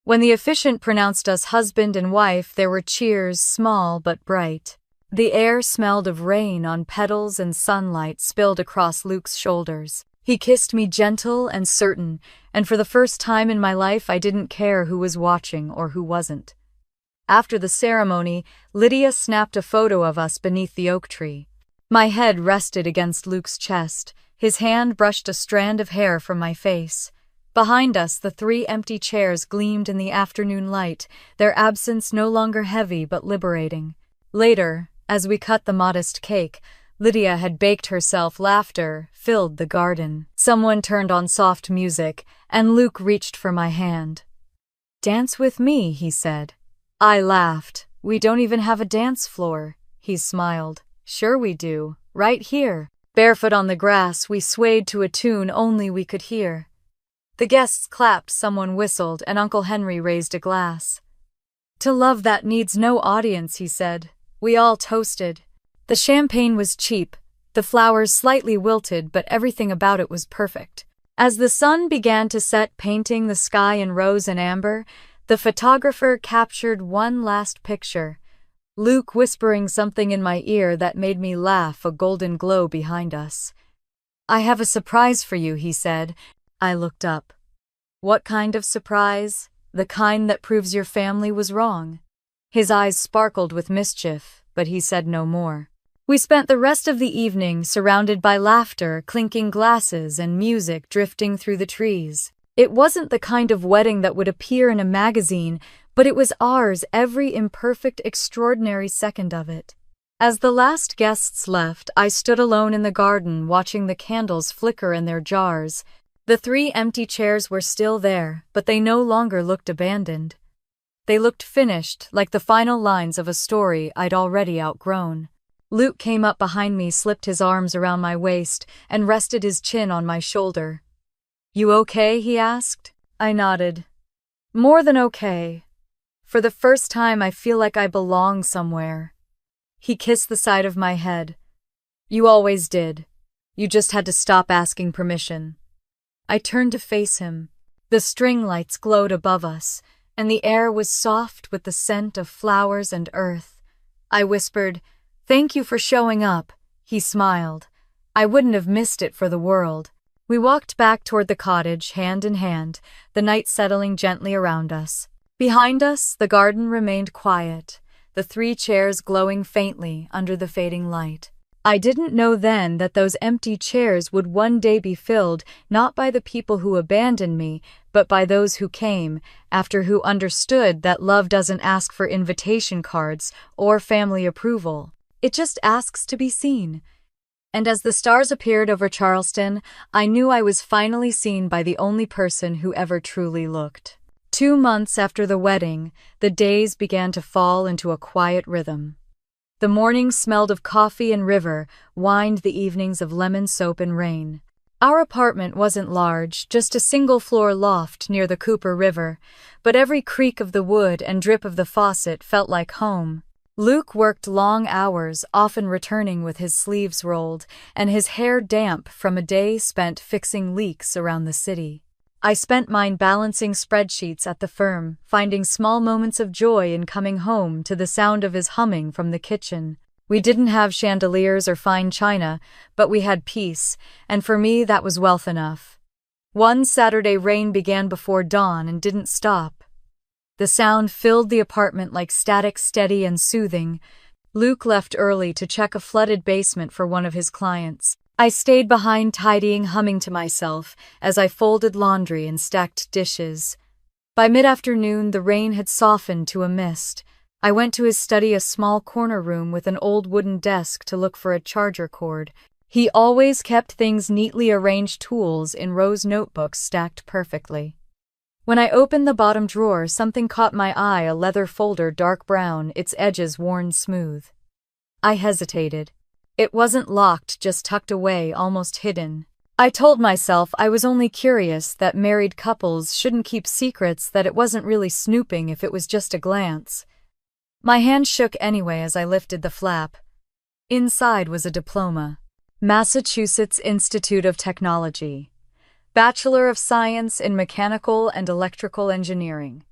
When the officiant pronounced us husband and wife, there were cheers, small but bright. The air smelled of rain on petals and sunlight spilled across Luke's shoulders. He kissed me gentle and certain, and for the first time in my life I didn't care who was watching or who wasn't. After the ceremony, Lydia snapped a photo of us beneath the oak tree. My head rested against Luke's chest. His hand brushed a strand of hair from my face. Behind us, the 3 empty chairs gleamed in the afternoon light, their absence no longer heavy but liberating. Later, as we cut the modest cake, Lydia had baked herself. Laughter filled the garden. Someone turned on soft music, and Luke reached for my hand. "Dance with me," he said. I laughed. "We don't even have a dance floor." He smiled. "Sure we do. Right here." Barefoot on the grass, we swayed to a tune only we could hear. The guests clapped, someone whistled, and Uncle Henry raised a glass. "To love that needs no audience," he said. We all toasted. The champagne was cheap, the flowers slightly wilted, but everything about it was perfect. As the sun began to set, painting the sky in rose and amber, the photographer captured one last picture. Luke whispering something in my ear that made me laugh, a golden glow behind us. "I have a surprise for you," he said. I looked up. "What kind of surprise?" "The kind that proves your family was wrong." His eyes sparkled with mischief, but he said no more. We spent the rest of the evening surrounded by laughter, clinking glasses, and music drifting through the trees. It wasn't the kind of wedding that would appear in a magazine, but it was ours, every imperfect, extraordinary second of it. As the last guests left, I stood alone in the garden, watching the candles flicker in their jars. The 3 empty chairs were still there, but they no longer looked abandoned. They looked finished, like the final lines of a story I'd already outgrown. Luke came up behind me, slipped his arms around my waist, and rested his chin on my shoulder. "You okay?" he asked. I nodded. "More than okay. For the first time I feel like I belong somewhere." He kissed the side of my head. "You always did. You just had to stop asking permission." I turned to face him. The string lights glowed above us, and the air was soft with the scent of flowers and earth. I whispered, "Thank you for showing up." He smiled. I wouldn't have missed it for the world. We walked back toward the cottage, hand in hand, the night settling gently around us. Behind us, the garden remained quiet, the 3 chairs glowing faintly under the fading light. I didn't know then that those empty chairs would one day be filled not by the people who abandoned me, but by those who came, after, who understood that love doesn't ask for invitation cards or family approval. It just asks to be seen. And as the stars appeared over Charleston, I knew I was finally seen by the only person who ever truly looked. 2 months after the wedding, the days began to fall into a quiet rhythm. The mornings smelled of coffee and river, wined the evenings of lemon soap and rain. Our apartment wasn't large, just a single-floor loft near the Cooper River, but every creak of the wood and drip of the faucet felt like home. Luke worked long hours, often returning with his sleeves rolled and his hair damp from a day spent fixing leaks around the city. I spent mine balancing spreadsheets at the firm, finding small moments of joy in coming home to the sound of his humming from the kitchen. We didn't have chandeliers or fine china, but we had peace, and for me that was wealth enough. One Saturday, rain began before dawn and didn't stop. The sound filled the apartment like static, steady and soothing. Luke left early to check a flooded basement for one of his clients. I stayed behind, tidying, humming to myself as I folded laundry and stacked dishes. By mid-afternoon, the rain had softened to a mist. I went to his study, a small corner room with an old wooden desk, to look for a charger cord. He always kept things neatly arranged, tools in rows, notebooks stacked perfectly. When I opened the bottom drawer, something caught my eye, a leather folder, dark brown, its edges worn smooth. I hesitated. It wasn't locked, just tucked away, almost hidden. I told myself I was only curious, that married couples shouldn't keep secrets, that it wasn't really snooping if it was just a glance. My hand shook anyway as I lifted the flap. Inside was a diploma. Massachusetts Institute of Technology. Bachelor of Science in Mechanical and Electrical Engineering.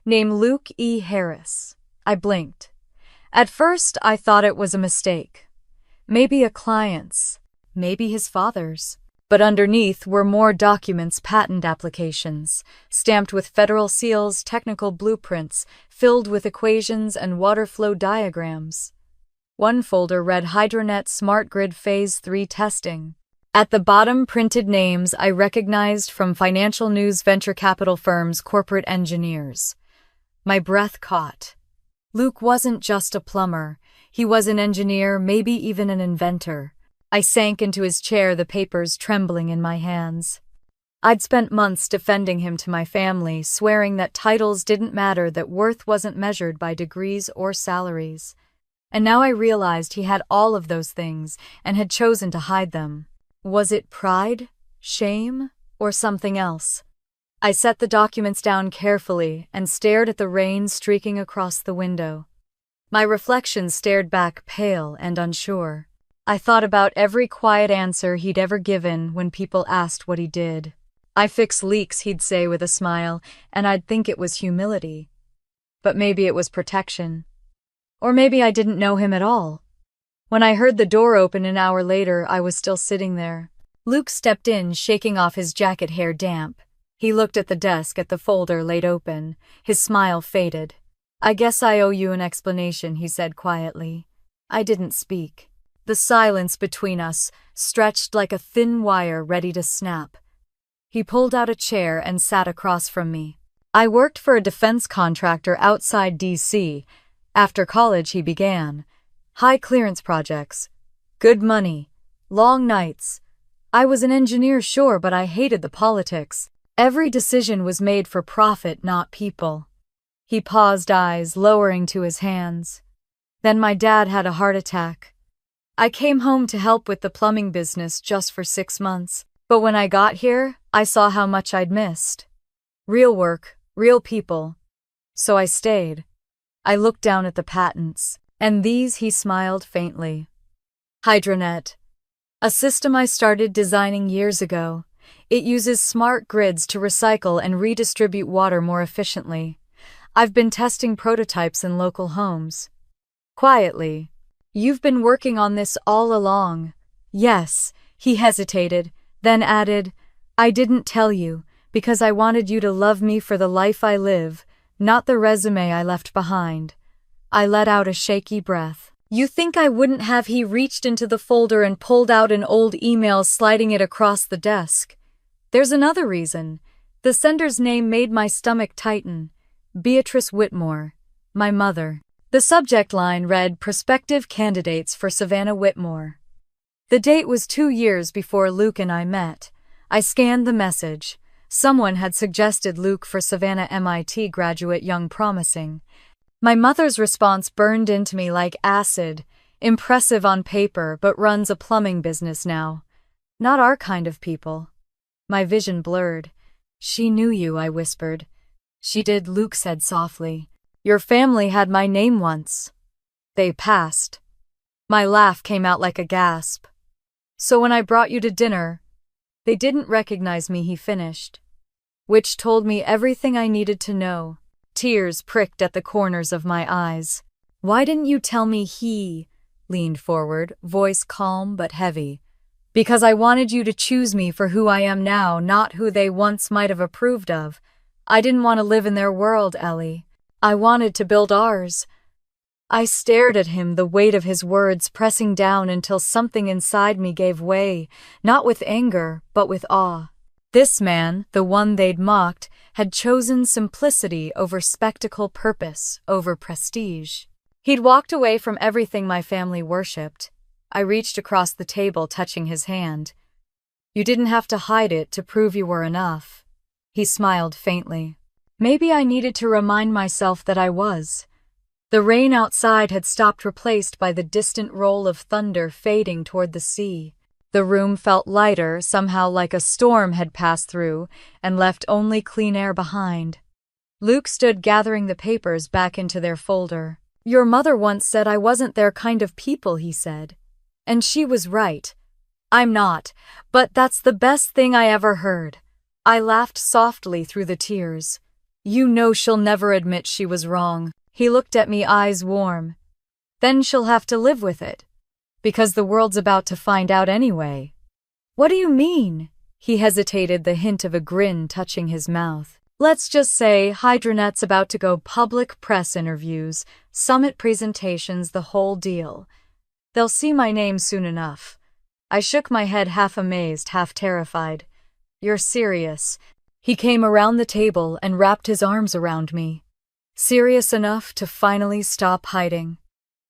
Name Luke E. Harris. I blinked. At first, I thought it was a mistake. Maybe a client's, maybe his father's. But underneath were more documents, patent applications, stamped with federal seals, technical blueprints, filled with equations and water flow diagrams. One folder read Hydronet Smart Grid Phase 3 Testing. At the bottom, printed names I recognized from financial news, venture capital firms, corporate engineers. My breath caught. Luke wasn't just a plumber. He was an engineer, maybe even an inventor. I sank into his chair, the papers trembling in my hands. I'd spent months defending him to my family, swearing that titles didn't matter, that worth wasn't measured by degrees or salaries. And now I realized he had all of those things and had chosen to hide them. Was it pride, shame, or something else? I set the documents down carefully and stared at the rain streaking across the window. My reflection stared back, pale and unsure. I thought about every quiet answer he'd ever given when people asked what he did. "I fix leaks," he'd say with a smile, and I'd think it was humility. But maybe it was protection. Or maybe I didn't know him at all. When I heard the door open an hour later, I was still sitting there. Luke stepped in, shaking off his jacket hair damp. He looked at the desk, at the folder laid open. His smile faded. "I guess I owe you an explanation," he said quietly. I didn't speak. The silence between us stretched like a thin wire ready to snap. He pulled out a chair and sat across from me. "I worked for a defense contractor outside D.C. After college, he began. High clearance projects. Good money. Long nights. I was an engineer, sure, but I hated the politics. Every decision was made for profit, not people." He paused, eyes lowering to his hands. "Then my dad had a heart attack. I came home to help with the plumbing business just for 6 months. But when I got here, I saw how much I'd missed. Real work, real people. So I stayed." I looked down at the patents. "And these?" he smiled faintly. "Hydronet. A system I started designing years ago. It uses smart grids to recycle and redistribute water more efficiently. I've been testing prototypes in local homes." Quietly. "You've been working on this all along." "Yes." He hesitated, then added, "I didn't tell you, because I wanted you to love me for the life I live, not the resume I left behind." I let out a shaky breath. "You think I wouldn't have?" He reached into the folder and pulled out an old email, sliding it across the desk. "There's another reason." The sender's name made my stomach tighten. Beatrice Whitmore, my mother. The subject line read, "Prospective candidates for Savannah Whitmore." The date was 2 years before Luke and I met. I scanned the message. Someone had suggested Luke for Savannah, MIT graduate, young, promising. My mother's response burned into me like acid. "Impressive on paper, but runs a plumbing business now. Not our kind of people." My vision blurred. "She knew you," I whispered. "She did," Luke said softly. "Your family had my name once. They passed." My laugh came out like a gasp. "So when I brought you to dinner, they didn't recognize me," he finished. Which told me everything I needed to know. Tears pricked at the corners of my eyes. "Why didn't you tell me?" He leaned forward, voice calm but heavy. "Because I wanted you to choose me for who I am now, not who they once might have approved of. I didn't want to live in their world, Ellie. I wanted to build ours." I stared at him, the weight of his words pressing down until something inside me gave way, not with anger, but with awe. This man, the one they'd mocked, had chosen simplicity over spectacle, purpose over prestige. He'd walked away from everything my family worshipped. I reached across the table, touching his hand. "You didn't have to hide it to prove you were enough." He smiled faintly. Maybe I needed to remind myself that I was. The rain outside had stopped, replaced by the distant roll of thunder fading toward the sea. The room felt lighter, somehow like a storm had passed through and left only clean air behind. Luke stood, gathering the papers back into their folder. "Your mother once said I wasn't their kind of people," he said. "And she was right. I'm not, but that's the best thing I ever heard." I laughed softly through the tears. "You know she'll never admit she was wrong." He looked at me, eyes warm. "Then she'll have to live with it. Because the world's about to find out anyway." "What do you mean?" He hesitated, the hint of a grin touching his mouth. "Let's just say Hydronet's about to go public, press interviews, summit presentations, the whole deal. They'll see my name soon enough." I shook my head, half amazed, half terrified. "You're serious?" He came around the table and wrapped his arms around me. "Serious enough to finally stop hiding."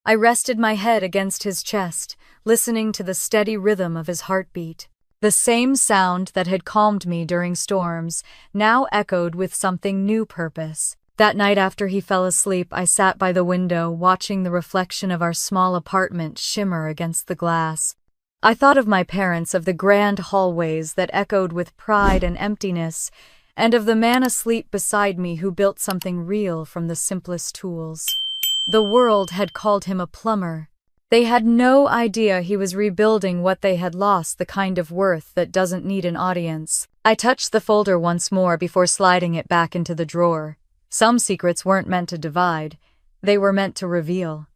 I rested my head against his chest, listening to the steady rhythm of his heartbeat. The same sound that had calmed me during storms now echoed with something new purpose. That night after he fell asleep, I sat by the window, watching the reflection of our small apartment shimmer against the glass. I thought of my parents, of the grand hallways that echoed with pride and emptiness, and of the man asleep beside me who built something real from the simplest tools. The world had called him a plumber. They had no idea he was rebuilding what they had lost, the kind of worth that doesn't need an audience. I touched the folder once more before sliding it back into the drawer. Some secrets weren't meant to divide, they were meant to reveal.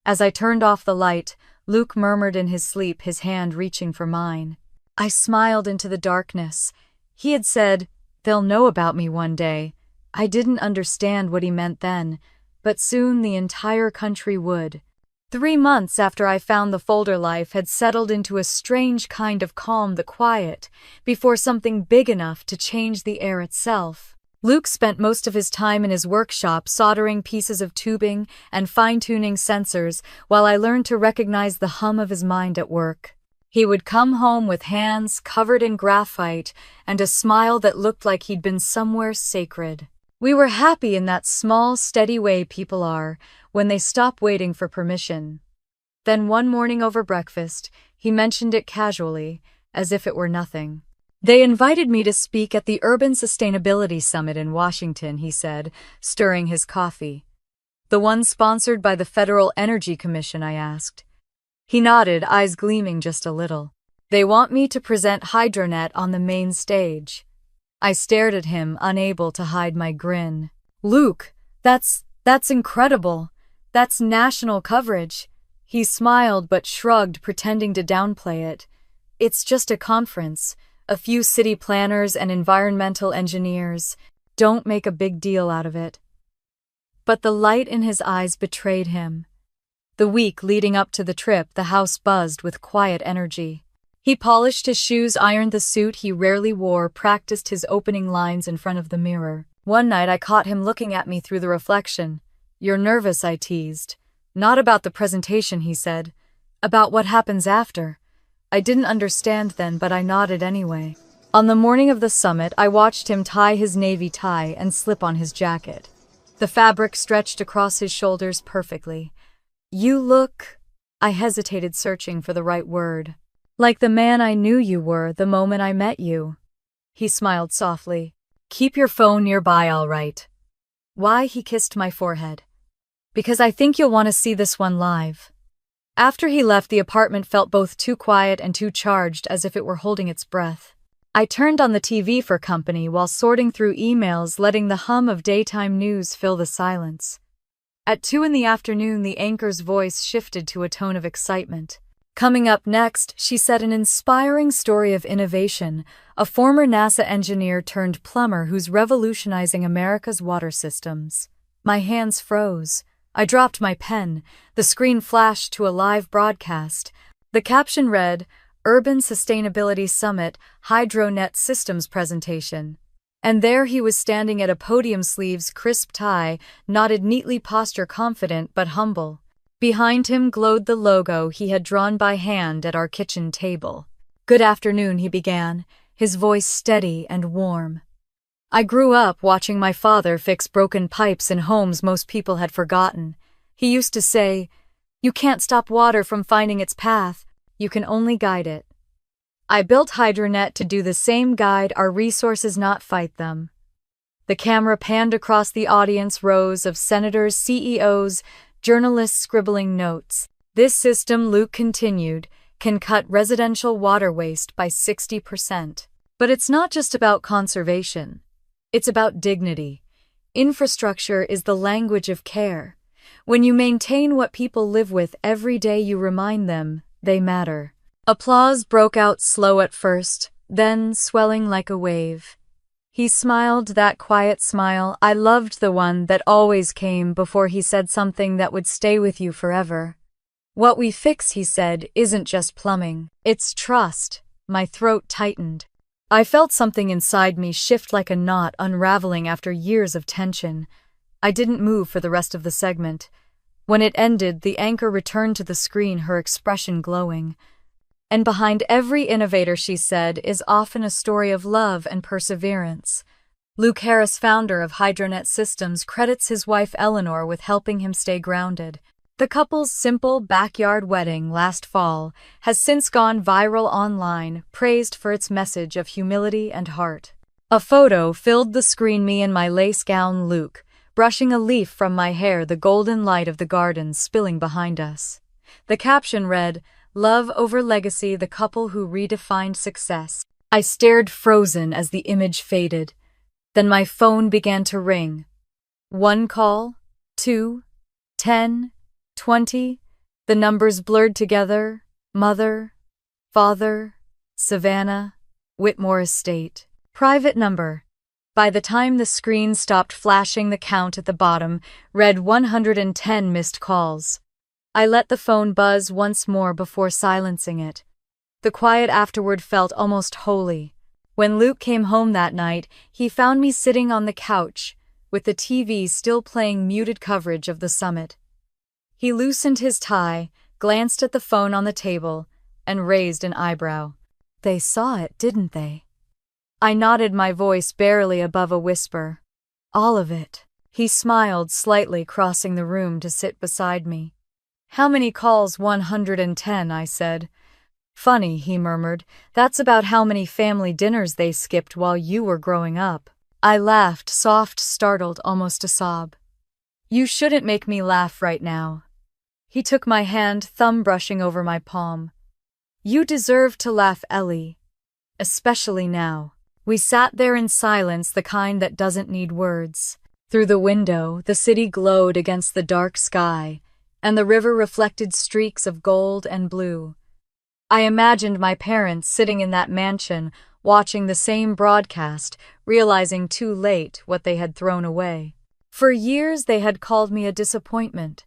As I turned off the light, Luke murmured in his sleep, his hand reaching for mine. I smiled into the darkness. He had said, "They'll know about me one day." I didn't understand what he meant then, but soon the entire country would. 3 months after I found the folder, life had settled into a strange kind of calm, the quiet, before something big enough to change the air itself. Luke spent most of his time in his workshop soldering pieces of tubing and fine-tuning sensors while I learned to recognize the hum of his mind at work. He would come home with hands covered in graphite and a smile that looked like he'd been somewhere sacred. We were happy in that small, steady way people are when they stop waiting for permission. Then one morning over breakfast, he mentioned it casually, as if it were nothing. "They invited me to speak at the Urban Sustainability Summit in Washington," he said, stirring his coffee. "The one sponsored by the Federal Energy Commission?" I asked. He nodded, eyes gleaming just a little. "They want me to present HydroNet on the main stage." I stared at him, unable to hide my grin. "Luke, that's incredible. That's national coverage." He smiled but shrugged, pretending to downplay it. "It's just a conference. A few city planners and environmental engineers. Don't make a big deal out of it." But the light in his eyes betrayed him. The week leading up to the trip, the house buzzed with quiet energy. He polished his shoes, ironed the suit he rarely wore, practiced his opening lines in front of the mirror. One night I caught him looking at me through the reflection. "You're nervous," I teased. "Not about the presentation," he said. "About what happens after." I didn't understand then, but I nodded anyway. On the morning of the summit, I watched him tie his navy tie and slip on his jacket. The fabric stretched across his shoulders perfectly. "You look—" I hesitated, searching for the right word. "Like the man I knew you were the moment I met you." He smiled softly. "Keep your phone nearby, all right." "Why?" He kissed my forehead. "Because I think you'll want to see this one live." After he left, the apartment felt both too quiet and too charged, as if it were holding its breath. I turned on the TV for company while sorting through emails, letting the hum of daytime news fill the silence. At 2 in the afternoon, the anchor's voice shifted to a tone of excitement. "Coming up next," she said, "an inspiring story of innovation, a former NASA engineer turned plumber who's revolutionizing America's water systems." My hands froze. I dropped my pen. The screen flashed to a live broadcast. The caption read, "Urban Sustainability Summit, HydroNet Systems Presentation." And there he was standing at a podium, sleeves crisp tie, knotted neatly, posture confident but humble. Behind him glowed the logo he had drawn by hand at our kitchen table. "Good afternoon," he began, his voice steady and warm. "I grew up watching my father fix broken pipes in homes most people had forgotten. He used to say, 'You can't stop water from finding its path, you can only guide it.' I built HydroNet to do the same, guide our resources, not fight them." The camera panned across the audience, rows of senators, CEOs, journalists scribbling notes. "This system," Luke continued, "can cut residential water waste by 60%. But it's not just about conservation. It's about dignity. Infrastructure is the language of care. When you maintain what people live with every day, you remind them they matter." Applause broke out, slow at first, then swelling like a wave. He smiled, that quiet smile. I loved the one that always came before he said something that would stay with you forever. "What we fix," he said, "isn't just plumbing. It's trust." My throat tightened. I felt something inside me shift like a knot unraveling after years of tension. I didn't move for the rest of the segment. When it ended, the anchor returned to the screen, her expression glowing. And behind every innovator, she said, is often a story of love and perseverance. Luke Harris, founder of Hydronet Systems, credits his wife Eleanor with helping him stay grounded. The couple's simple backyard wedding last fall has since gone viral online, praised for its message of humility and heart. A photo filled the screen, me in my lace gown, Luke, brushing a leaf from my hair, the golden light of the garden spilling behind us. The caption read, "Love over legacy, the couple who redefined success." I stared frozen as the image faded. Then my phone began to ring. 1 call, 2, 10, 20. The numbers blurred together. Mother, father, Savannah, Whitmore Estate. Private number. By the time the screen stopped flashing, the count at the bottom read 110 missed calls. I let the phone buzz once more before silencing it. The quiet afterward felt almost holy. When Luke came home that night, he found me sitting on the couch, with the TV still playing muted coverage of the summit. He loosened his tie, glanced at the phone on the table, and raised an eyebrow. "They saw it, didn't they?" I nodded, my voice barely above a whisper. "All of it." He smiled slightly, crossing the room to sit beside me. "How many calls?" 110, I said. "Funny," he murmured. "That's about how many family dinners they skipped while you were growing up." I laughed, soft, startled, almost a sob. "You shouldn't make me laugh right now." He took my hand, thumb brushing over my palm. "You deserve to laugh, Ellie. Especially now." We sat there in silence, the kind that doesn't need words. Through the window, the city glowed against the dark sky, and the river reflected streaks of gold and blue. I imagined my parents sitting in that mansion, watching the same broadcast, realizing too late what they had thrown away. For years they had called me a disappointment.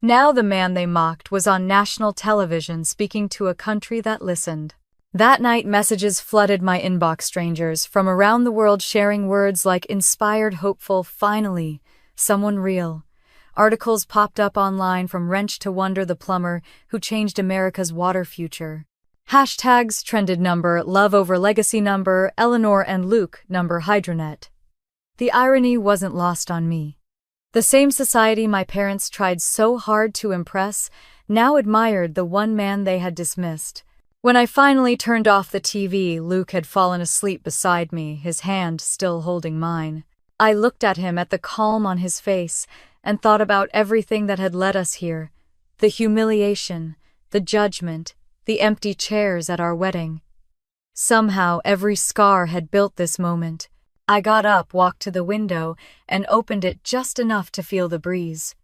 Now the man they mocked was on national television, speaking to a country that listened. That night, messages flooded my inbox, strangers from around the world sharing words like inspired, hopeful, finally, someone real. Articles popped up online from Wrench to Wonder, the plumber who changed America's water future. Hashtags trended: number, love over legacy, number, Eleanor and Luke, number, Hydronet. The irony wasn't lost on me. The same society my parents tried so hard to impress now admired the one man they had dismissed. When I finally turned off the TV, Luke had fallen asleep beside me, his hand still holding mine. I looked at him, at the calm on his face, and thought about everything that had led us here. The humiliation, the judgment, the empty chairs at our wedding. Somehow every scar had built this moment. I got up, walked to the window, and opened it just enough to feel the breeze.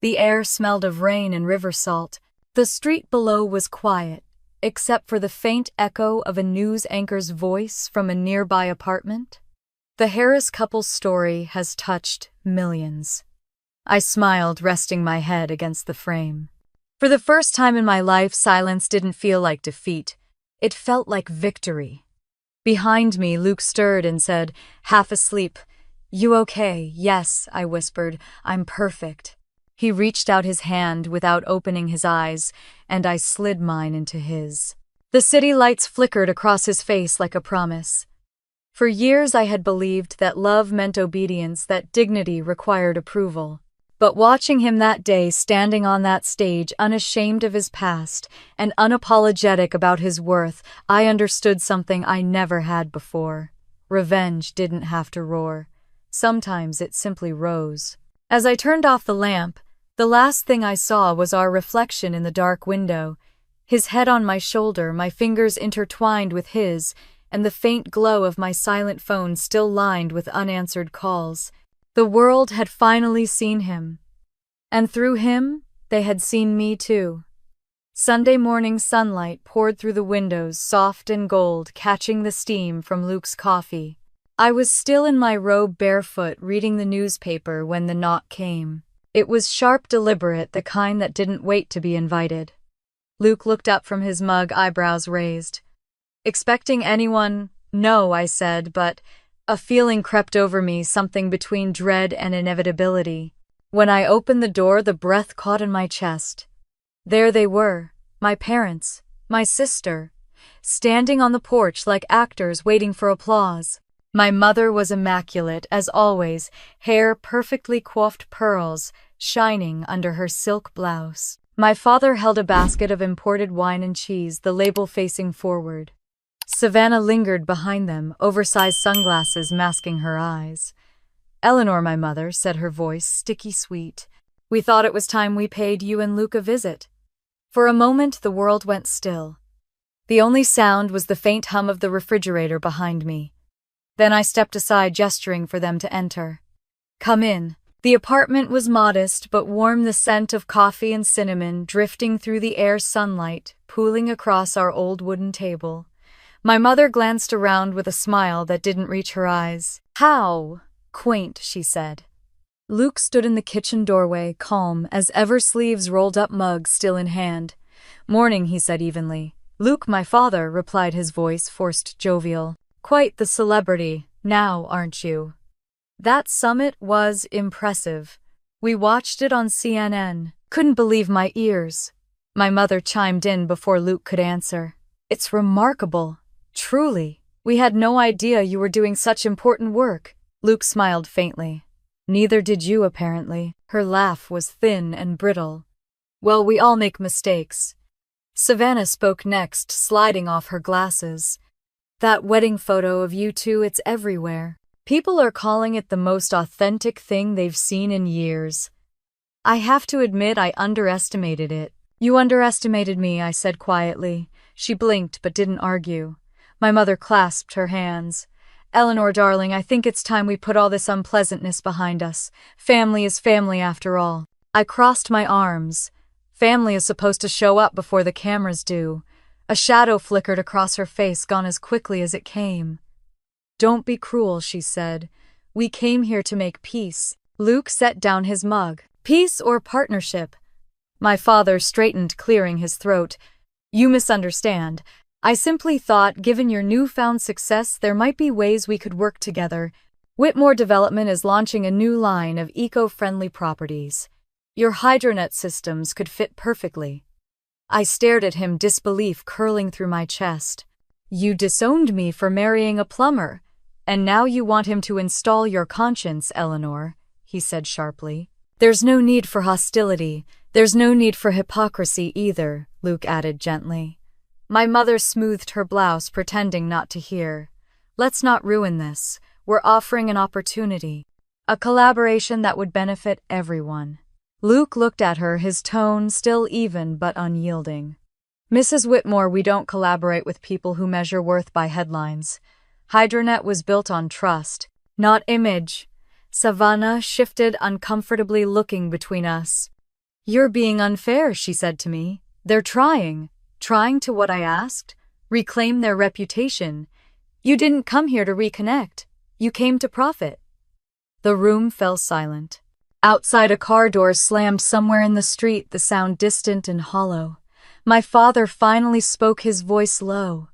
The air smelled of rain and river salt. The street below was quiet, except for the faint echo of a news anchor's voice from a nearby apartment. The Harris couple's story has touched millions. I smiled, resting my head against the frame. For the first time in my life, silence didn't feel like defeat. It felt like victory. Behind me, Luke stirred and said, half asleep, "You okay?" "Yes," I whispered. "I'm perfect." He reached out his hand without opening his eyes, and I slid mine into his. The city lights flickered across his face like a promise. For years I had believed that love meant obedience, that dignity required approval. But watching him that day, standing on that stage, unashamed of his past and unapologetic about his worth, I understood something I never had before. Revenge didn't have to roar. Sometimes it simply rose. As I turned off the lamp, the last thing I saw was our reflection in the dark window, his head on my shoulder, my fingers intertwined with his, and the faint glow of my silent phone still lined with unanswered calls. The world had finally seen him. And through him, they had seen me too. Sunday morning sunlight poured through the windows, soft and gold, catching the steam from Luke's coffee. I was still in my robe, barefoot, reading the newspaper when the knock came. It was sharp, deliberate, the kind that didn't wait to be invited. Luke looked up from his mug, eyebrows raised. "Expecting anyone?" "No," I said, but a feeling crept over me, something between dread and inevitability. When I opened the door, the breath caught in my chest. There they were, my parents, my sister, standing on the porch like actors waiting for applause. My mother was immaculate, as always, hair perfectly coiffed, pearls shining under her silk blouse. My father held a basket of imported wine and cheese, the label facing forward. Savannah lingered behind them, oversized sunglasses masking her eyes. "Eleanor, my mother," said her voice, sticky sweet. "We thought it was time we paid you and Luke a visit." For a moment, the world went still. The only sound was the faint hum of the refrigerator behind me. Then I stepped aside, gesturing for them to enter. "Come in." The apartment was modest but warm, the scent of coffee and cinnamon drifting through the air, sunlight pooling across our old wooden table. My mother glanced around with a smile that didn't reach her eyes. "How quaint," she said. Luke stood in the kitchen doorway, calm as ever, sleeves rolled up, mug still in hand. "Morning," he said evenly. "Luke, my father," replied his voice, forced jovial. "Quite the celebrity now, aren't you?" That summit was impressive. We watched it on CNN. Couldn't believe my ears. My mother chimed in before Luke could answer. "It's remarkable. Truly. We had no idea you were doing such important work." Luke smiled faintly. "Neither did you, apparently." Her laugh was thin and brittle. "Well, we all make mistakes." Savannah spoke next, sliding off her glasses. "That wedding photo of you two, it's everywhere. People are calling it the most authentic thing they've seen in years. I have to admit I underestimated it." "You underestimated me," I said quietly. She blinked but didn't argue. My mother clasped her hands. "Eleanor, darling, I think it's time we put all this unpleasantness behind us. Family is family after all." I crossed my arms. Family is supposed to show up before the cameras do. A shadow flickered across her face, gone as quickly as it came. "Don't be cruel," she said. "We came here to make peace." Luke set down his mug. "Peace or partnership?" My father straightened, clearing his throat. "You misunderstand. I simply thought, given your newfound success, there might be ways we could work together. Whitmore Development is launching a new line of eco-friendly properties. Your hydronet systems could fit perfectly." I stared at him, disbelief curling through my chest. "You disowned me for marrying a plumber, and now you want him to install your conscience, Eleanor," he said sharply. "There's no need for hostility. There's no need for hypocrisy either," Luke added gently. My mother smoothed her blouse, pretending not to hear. "Let's not ruin this. We're offering an opportunity. A collaboration that would benefit everyone." Luke looked at her, his tone still even but unyielding. "Mrs. Whitmore, we don't collaborate with people who measure worth by headlines. Hydronet was built on trust, not image." Savannah shifted uncomfortably, looking between us. "You're being unfair," she said to me. "They're trying to what I asked? Reclaim their reputation. You didn't come here to reconnect. You came to profit." The room fell silent. Outside, a car door slammed somewhere in the street, the sound distant and hollow. My father finally spoke, his voice low.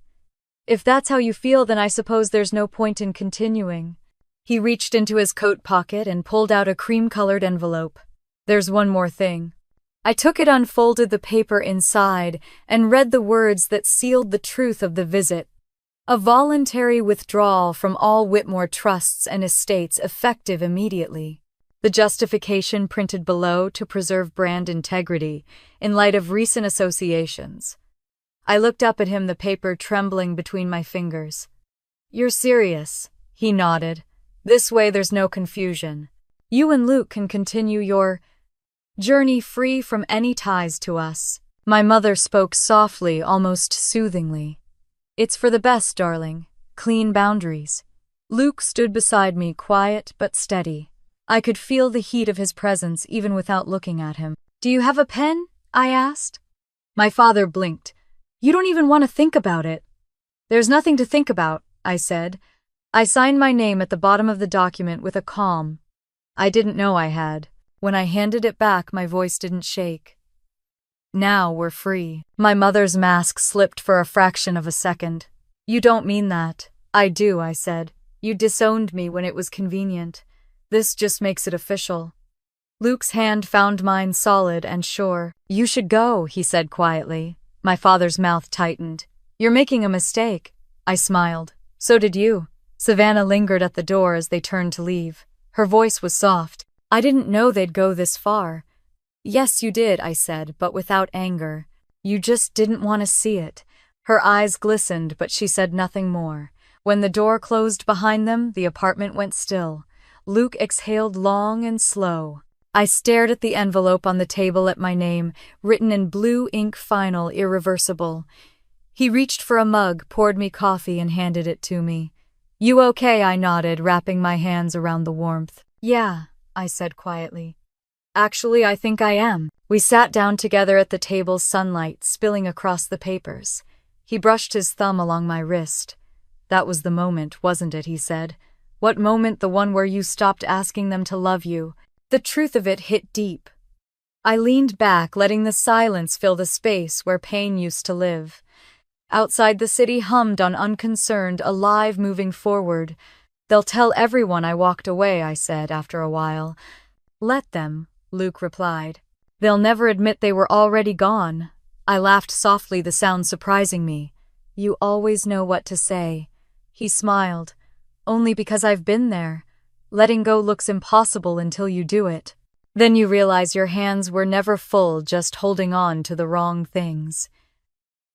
"If that's how you feel, then I suppose there's no point in continuing." He reached into his coat pocket and pulled out a cream-colored envelope. "There's one more thing." I took it, unfolded the paper inside, and read the words that sealed the truth of the visit. "A voluntary withdrawal from all Whitmore trusts and estates, effective immediately." The justification printed below: to preserve brand integrity in light of recent associations. I looked up at him, the paper trembling between my fingers. "You're serious?" He nodded. "This way there's no confusion. You and Luke can continue your journey free from any ties to us." My mother spoke softly, almost soothingly. "It's for the best, darling. Clean boundaries." Luke stood beside me, quiet but steady. I could feel the heat of his presence even without looking at him. "Do you have a pen?" I asked. My father blinked. "You don't even want to think about it." "There's nothing to think about," I said. I signed my name at the bottom of the document with a calm I didn't know I had. When I handed it back, my voice didn't shake. "Now we're free." My mother's mask slipped for a fraction of a second. "You don't mean that." "I do," I said. "You disowned me when it was convenient. This just makes it official." Luke's hand found mine solid and sure. "You should go," he said quietly. My father's mouth tightened. "You're making a mistake." I smiled. "So did you." Savannah lingered at the door as they turned to leave. Her voice was soft. "I didn't know they'd go this far." "Yes, you did," I said, but without anger. "You just didn't want to see it." Her eyes glistened, but she said nothing more. When the door closed behind them, the apartment went still. Luke exhaled long and slow. I stared at the envelope on the table at my name, written in blue ink, final, irreversible. He reached for a mug, poured me coffee, and handed it to me. "You okay?" I nodded, wrapping my hands around the warmth. "Yeah," I said quietly. "Actually, I think I am." We sat down together at the table, sunlight spilling across the papers. He brushed his thumb along my wrist. "That was the moment, wasn't it?" he said. "What moment? The one where you stopped asking them to love you." The truth of it hit deep. I leaned back, letting the silence fill the space where pain used to live. Outside, the city hummed on, unconcerned, alive, moving forward. "They'll tell everyone I walked away," I said after a while. "Let them," Luke replied. "They'll never admit they were already gone." I laughed softly, the sound surprising me. "You always know what to say." He smiled. "Only because I've been there. Letting go looks impossible until you do it. Then you realize your hands were never full, just holding on to the wrong things."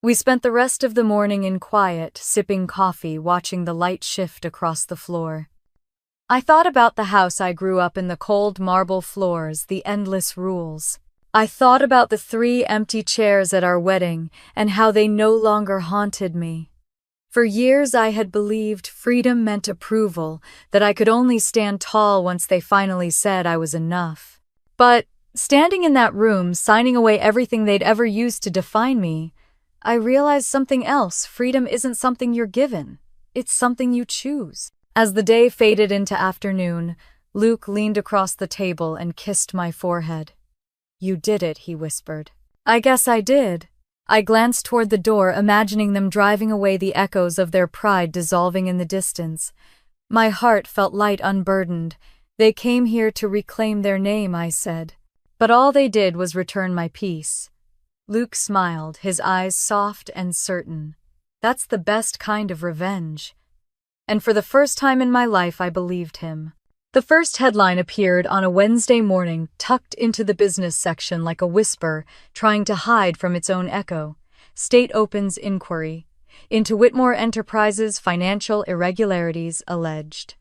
We spent the rest of the morning in quiet, sipping coffee, watching the light shift across the floor. I thought about the house I grew up in, the cold marble floors, the endless rules. I thought about the 3 empty chairs at our wedding and how they no longer haunted me. For years I had believed freedom meant approval, that I could only stand tall once they finally said I was enough. But, standing in that room, signing away everything they'd ever used to define me, I realized something else. Freedom isn't something you're given. It's something you choose. As the day faded into afternoon, Luke leaned across the table and kissed my forehead. "You did it," he whispered. "I guess I did." I glanced toward the door, imagining them driving away, the echoes of their pride dissolving in the distance. My heart felt light, unburdened. "They came here to reclaim their name," I said. "But all they did was return my peace." Luke smiled, his eyes soft and certain. "That's the best kind of revenge." And for the first time in my life, I believed him. The first headline appeared on a Wednesday morning, tucked into the business section like a whisper, trying to hide from its own echo. "State opens inquiry into Whitmore Enterprises financial irregularities alleged."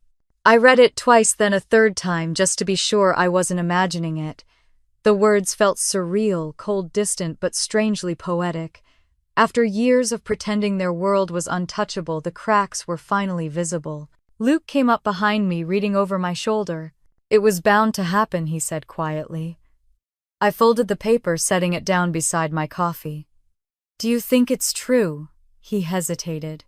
I read it twice, then a third time, just to be sure I wasn't imagining it. The words felt surreal, cold, distant, but strangely poetic. After years of pretending their world was untouchable, the cracks were finally visible. Luke came up behind me, reading over my shoulder. "It was bound to happen," he said quietly. I folded the paper, setting it down beside my coffee. "Do you think it's true?" He hesitated.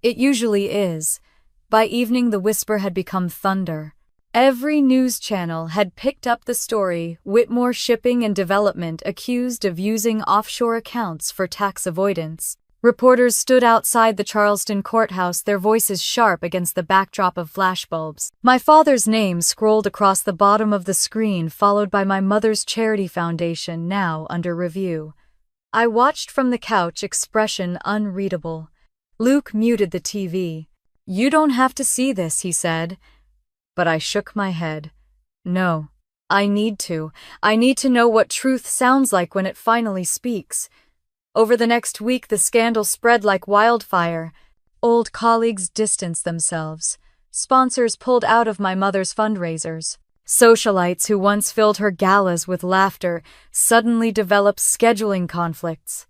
"It usually is." By evening, the whisper had become thunder. Every news channel had picked up the story. Whitmore Shipping and Development accused of using offshore accounts for tax avoidance. Reporters stood outside the Charleston courthouse, their voices sharp against the backdrop of flashbulbs. My father's name scrolled across the bottom of the screen, followed by my mother's charity foundation, now under review. I watched from the couch, expression unreadable. Luke muted the TV. "You don't have to see this," he said. But I shook my head. "No, I need to. I need to know what truth sounds like when it finally speaks." Over the next week, the scandal spread like wildfire. Old colleagues distanced themselves. Sponsors pulled out of my mother's fundraisers. Socialites who once filled her galas with laughter suddenly developed scheduling conflicts.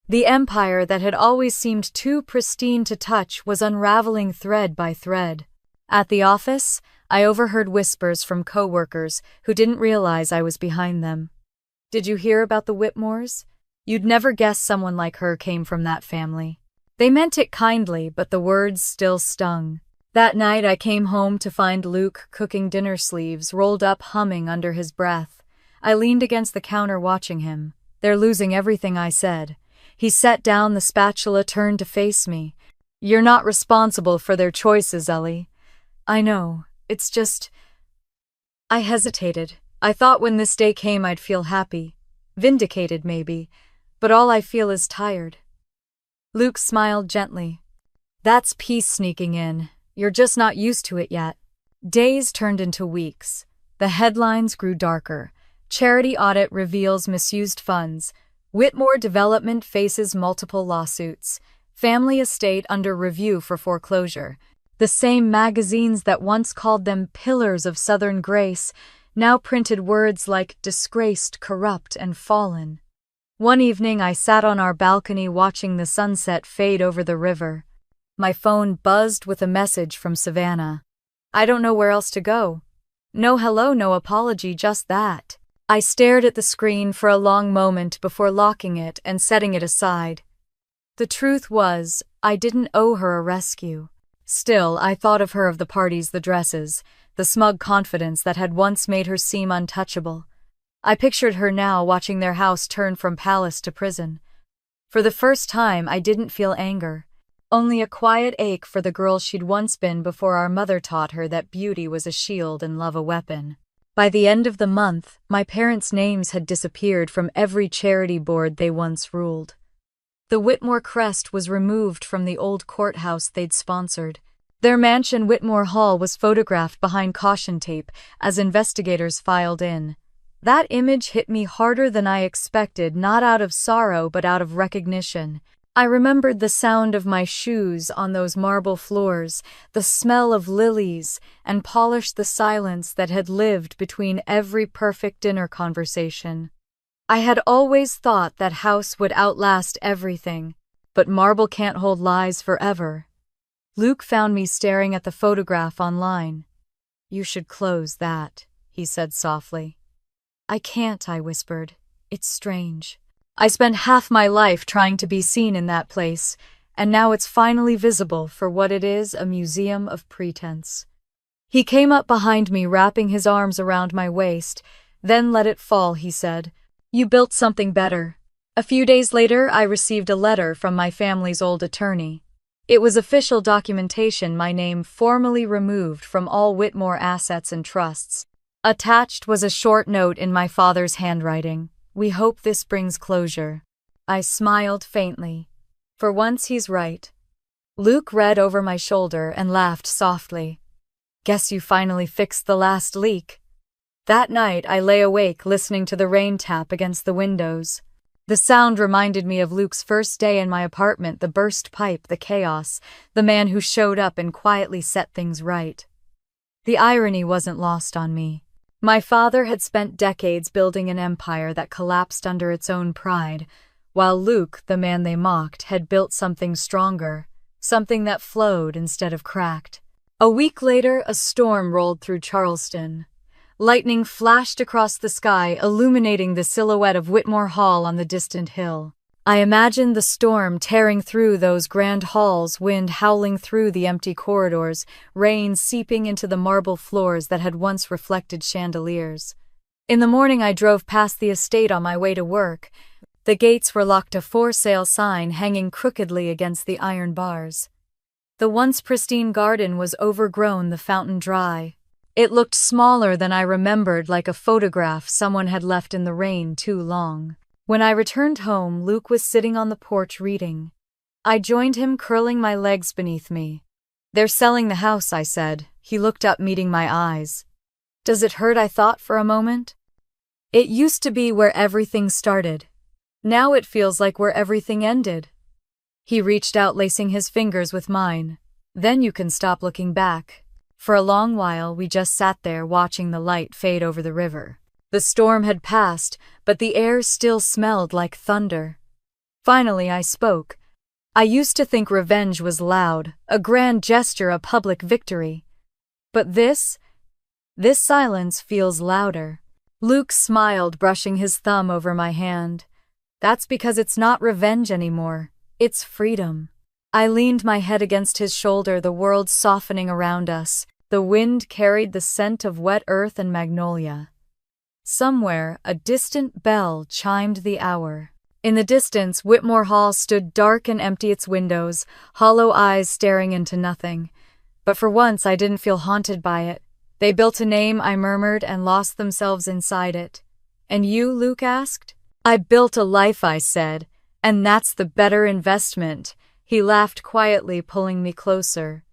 The empire that had always seemed too pristine to touch was unraveling thread by thread. At the office, I overheard whispers from coworkers who didn't realize I was behind them. "Did you hear about the Whitmores? You'd never guess someone like her came from that family." They meant it kindly, but the words still stung. That night I came home to find Luke cooking dinner, sleeves rolled up, humming under his breath. I leaned against the counter watching him. "They're losing everything," I said. He set down the spatula, turned to face me. "You're not responsible for their choices, Ellie." "I know, it's just—" I hesitated. I thought when this day came I'd feel happy. Vindicated, maybe. But all I feel is tired. Luke smiled gently. That's peace sneaking in. You're just not used to it yet. Days turned into weeks. The headlines grew darker. Charity audit reveals misused funds. Whitmore Development faces multiple lawsuits. Family estate under review for foreclosure. The same magazines that once called them pillars of Southern grace now printed words like disgraced, corrupt, and fallen. One evening I sat on our balcony watching the sunset fade over the river. My phone buzzed with a message from Savannah. I don't know where else to go. No hello, no apology, just that. I stared at the screen for a long moment before locking it and setting it aside. The truth was, I didn't owe her a rescue. Still, I thought of her, of the parties, the dresses, the smug confidence that had once made her seem untouchable. I pictured her now watching their house turn from palace to prison. For the first time, I didn't feel anger. Only a quiet ache for the girl she'd once been before our mother taught her that beauty was a shield and love a weapon. By the end of the month, my parents' names had disappeared from every charity board they once ruled. The Whitmore crest was removed from the old courthouse they'd sponsored. Their mansion, Whitmore Hall, was photographed behind caution tape as investigators filed in. That image hit me harder than I expected, not out of sorrow but out of recognition. I remembered the sound of my shoes on those marble floors, the smell of lilies, and polished the silence that had lived between every perfect dinner conversation. I had always thought that house would outlast everything, but marble can't hold lies forever. Luke found me staring at the photograph online. You should close that, he said softly. I can't, I whispered. It's strange. I spent half my life trying to be seen in that place, and now it's finally visible for what it is, a museum of pretense. He came up behind me, wrapping his arms around my waist, then let it fall, he said. You built something better. A few days later, I received a letter from my family's old attorney. It was official documentation, my name formally removed from all Whitmore assets and trusts. Attached was a short note in my father's handwriting. We hope this brings closure. I smiled faintly. For once he's right. Luke read over my shoulder and laughed softly. Guess you finally fixed the last leak. That night I lay awake listening to the rain tap against the windows. The sound reminded me of Luke's first day in my apartment, the burst pipe, the chaos, the man who showed up and quietly set things right. The irony wasn't lost on me. My father had spent decades building an empire that collapsed under its own pride, while Luke, the man they mocked, had built something stronger, something that flowed instead of cracked. A week later, a storm rolled through Charleston. Lightning flashed across the sky, illuminating the silhouette of Whitmore Hall on the distant hill. I imagined the storm tearing through those grand halls, wind howling through the empty corridors, rain seeping into the marble floors that had once reflected chandeliers. In the morning I drove past the estate on my way to work. The gates were locked, a for sale sign hanging crookedly against the iron bars. The once pristine garden was overgrown, the fountain dry. It looked smaller than I remembered, like a photograph someone had left in the rain too long. When I returned home, Luke was sitting on the porch reading. I joined him, curling my legs beneath me. They're selling the house, I said. He looked up, meeting my eyes. Does it hurt? I thought for a moment. It used to be where everything started. Now it feels like where everything ended. He reached out, lacing his fingers with mine. Then you can stop looking back. For a long while, we just sat there watching the light fade over the river. The storm had passed, but the air still smelled like thunder. Finally, I spoke. I used to think revenge was loud, a grand gesture, a public victory. But this silence feels louder. Luke smiled, brushing his thumb over my hand. That's because it's not revenge anymore. It's freedom. I leaned my head against his shoulder, the world softening around us. The wind carried the scent of wet earth and magnolia. Somewhere, a distant bell chimed the hour. In the distance, Whitmore Hall stood dark and empty, its windows, hollow eyes staring into nothing. But for once, I didn't feel haunted by it. They built a name, I murmured, and lost themselves inside it. And you, Luke asked? I built a life, I said, and that's the better investment. He laughed quietly, pulling me closer.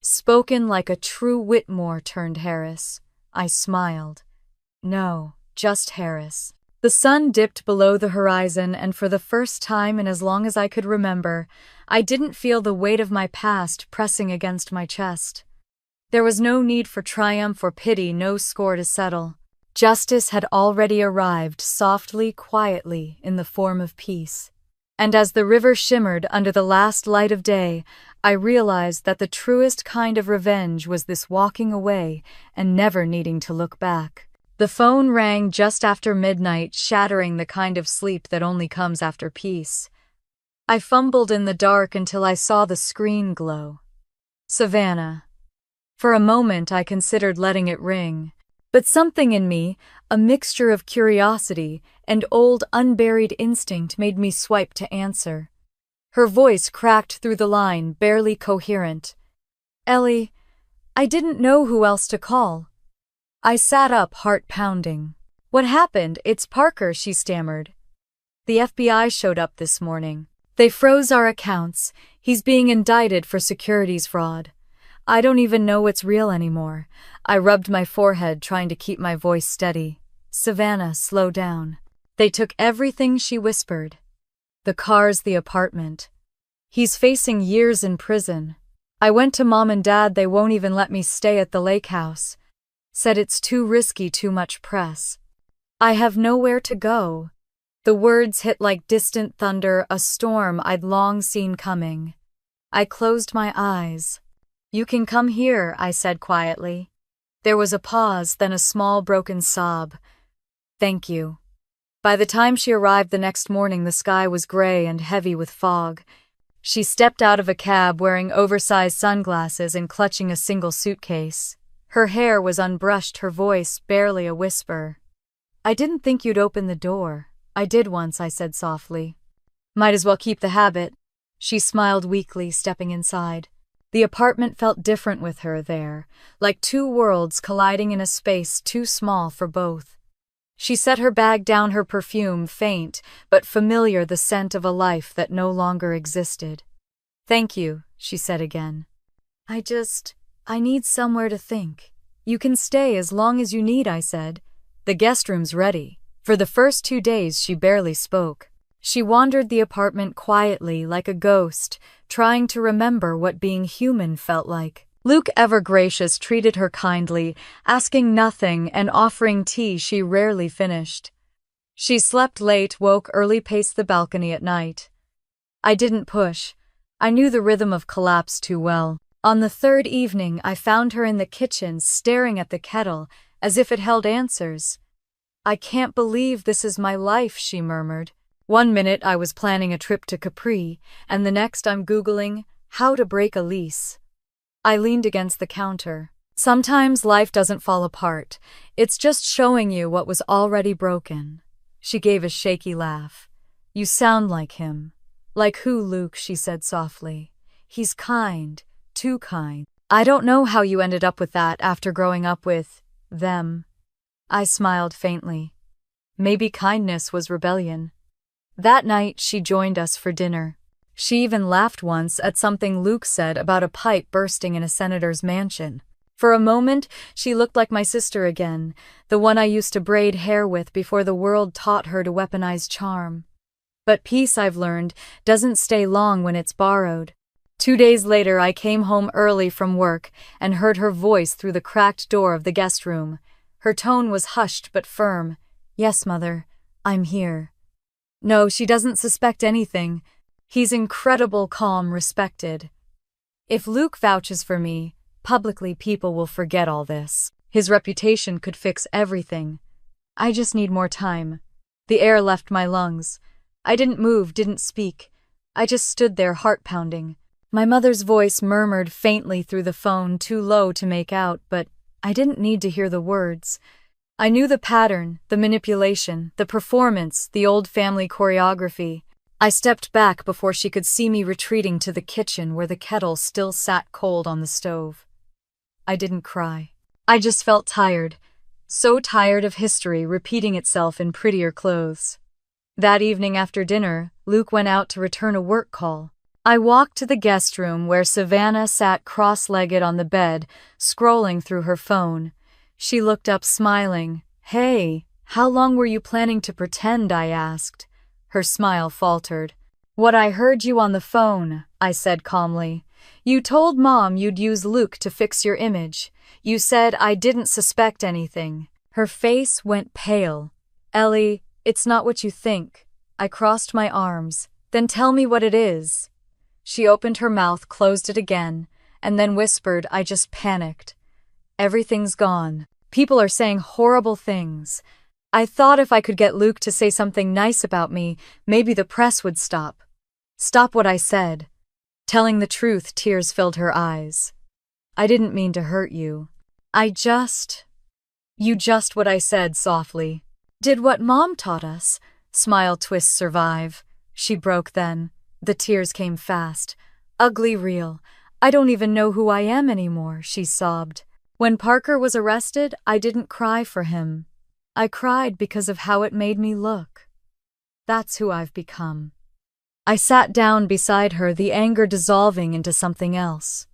Spoken like a true Whitmore turned Harris. I smiled. No, just Harris. The sun dipped below the horizon, and for the first time in as long as I could remember, I didn't feel the weight of my past pressing against my chest. There was no need for triumph or pity, no score to settle. Justice had already arrived, softly, quietly, in the form of peace. And as the river shimmered under the last light of day, I realized that the truest kind of revenge was this walking away and never needing to look back. The phone rang just after midnight, shattering the kind of sleep that only comes after peace. I fumbled in the dark until I saw the screen glow. Savannah. For a moment I considered letting it ring, but something in me, a mixture of curiosity and old unburied instinct, made me swipe to answer. Her voice cracked through the line, barely coherent. Ellie, I didn't know who else to call. I sat up, heart pounding. What happened? It's Parker, she stammered. The FBI showed up this morning. They froze our accounts. He's being indicted for securities fraud. I don't even know what's real anymore. I rubbed my forehead, trying to keep my voice steady. Savannah, slow down. They took everything, she whispered. The cars, the apartment. He's facing years in prison. I went to Mom and Dad, they won't even let me stay at the lake house. Said it's too risky, too much press. I have nowhere to go. The words hit like distant thunder, a storm I'd long seen coming. I closed my eyes. You can come here, I said quietly. There was a pause, then a small broken sob. Thank you. By the time she arrived the next morning, the sky was gray and heavy with fog. She stepped out of a cab wearing oversized sunglasses and clutching a single suitcase. Her hair was unbrushed, her voice barely a whisper. I didn't think you'd open the door. I did once, I said softly. Might as well keep the habit. She smiled weakly, stepping inside. The apartment felt different with her there, like two worlds colliding in a space too small for both. She set her bag down, her perfume faint but familiar, the scent of a life that no longer existed. Thank you, she said again. I need somewhere to think. You can stay as long as you need, I said. The guest room's ready. For the first 2 days she barely spoke. She wandered the apartment quietly, like a ghost, trying to remember what being human felt like. Luke, ever gracious, treated her kindly, asking nothing and offering tea she rarely finished. She slept late, woke early, paced the balcony at night. I didn't push. I knew the rhythm of collapse too well. On the third evening, I found her in the kitchen, staring at the kettle, as if it held answers. I can't believe this is my life, she murmured. One minute I was planning a trip to Capri, and the next I'm Googling how to break a lease. I leaned against the counter. Sometimes life doesn't fall apart. It's just showing you what was already broken. She gave a shaky laugh. You sound like him. Like who, Luke? She said softly. He's kind, too kind. I don't know how you ended up with that after growing up with them. I smiled faintly. Maybe kindness was rebellion. That night, she joined us for dinner. She even laughed once at something Luke said about a pipe bursting in a senator's mansion. For a moment, she looked like my sister again, the one I used to braid hair with before the world taught her to weaponize charm. But peace, I've learned, doesn't stay long when it's borrowed. 2 days later, I came home early from work and heard her voice through the cracked door of the guest room. Her tone was hushed but firm. Yes, Mother, I'm here. No, she doesn't suspect anything. He's incredible, calm, respected. If Luke vouches for me, publicly people will forget all this. His reputation could fix everything. I just need more time. The air left my lungs. I didn't move, didn't speak. I just stood there, heart pounding. My mother's voice murmured faintly through the phone, too low to make out, but I didn't need to hear the words. I knew the pattern, the manipulation, the performance, the old family choreography. I stepped back before she could see me retreating to the kitchen where the kettle still sat cold on the stove. I didn't cry. I just felt tired. So tired of history repeating itself in prettier clothes. That evening after dinner, Luke went out to return a work call. I walked to the guest room where Savannah sat cross-legged on the bed, scrolling through her phone. She looked up smiling. "Hey, how long were you planning to pretend?" I asked. Her smile faltered. "What I heard you on the phone," I said calmly. "You told Mom you'd use Luke to fix your image. You said I didn't suspect anything." Her face went pale. "Ellie, it's not what you think." I crossed my arms. "Then tell me what it is." She opened her mouth, closed it again, and then whispered. I just panicked. "Everything's gone. People are saying horrible things. I thought if I could get Luke to say something nice about me, maybe the press would stop." "Stop what?" I said. Telling the truth, tears filled her eyes. "I didn't mean to hurt you. You just what I said softly. Did what Mom taught us. Smile twists survive." She broke then. The tears came fast. "Ugly real. I don't even know who I am anymore," she sobbed. "When Parker was arrested, I didn't cry for him. I cried because of how it made me look. That's who I've become." I sat down beside her, the anger dissolving into something else.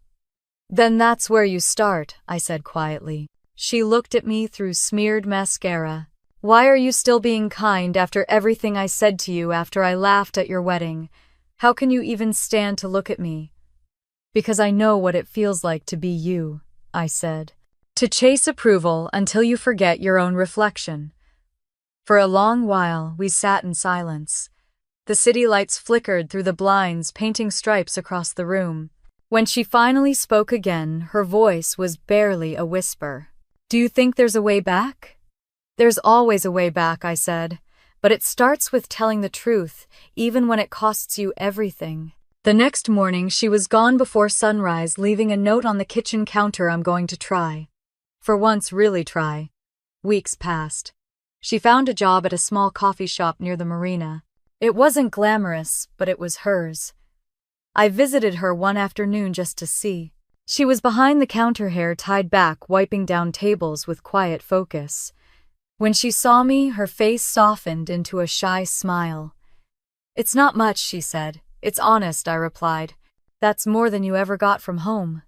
"Then that's where you start," I said quietly. She looked at me through smeared mascara. "Why are you still being kind after everything I said to you after I laughed at your wedding? How can you even stand to look at me?" "Because I know what it feels like to be you," I said. "To chase approval until you forget your own reflection." For a long while, we sat in silence. The city lights flickered through the blinds, painting stripes across the room. When she finally spoke again, her voice was barely a whisper. "Do you think there's a way back?" "There's always a way back," I said. "But it starts with telling the truth, even when it costs you everything." The next morning, she was gone before sunrise, leaving a note on the kitchen counter. "I'm going to try. For once, really try." Weeks passed. She found a job at a small coffee shop near the marina. It wasn't glamorous, but it was hers. I visited her one afternoon just to see. She was behind the counter, hair tied back, wiping down tables with quiet focus. When she saw me, her face softened into a shy smile. "It's not much," she said. "It's honest," I replied. "That's more than you ever got from home."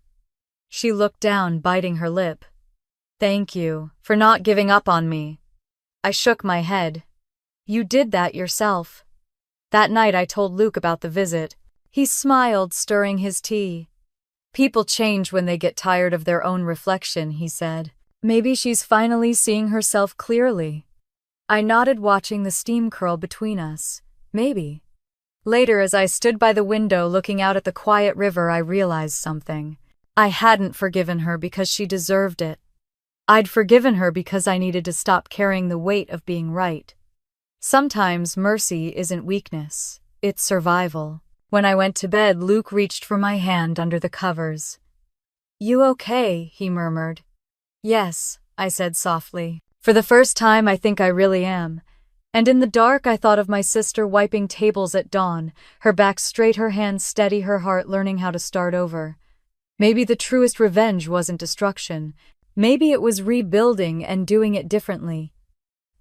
She looked down, biting her lip. "Thank you for not giving up on me." I shook my head. "You did that yourself." That night I told Luke about the visit. He smiled, stirring his tea. "People change when they get tired of their own reflection," he said. "Maybe she's finally seeing herself clearly." I nodded, watching the steam curl between us. Maybe. Later, as I stood by the window looking out at the quiet river, I realized something. I hadn't forgiven her because she deserved it. I'd forgiven her because I needed to stop carrying the weight of being right. Sometimes mercy isn't weakness, it's survival. When I went to bed, Luke reached for my hand under the covers. "You okay?" he murmured. "Yes," I said softly. "For the first time, I think I really am." And in the dark, I thought of my sister wiping tables at dawn, her back straight, her hands steady, her heart learning how to start over. Maybe the truest revenge wasn't destruction. Maybe it was rebuilding and doing it differently.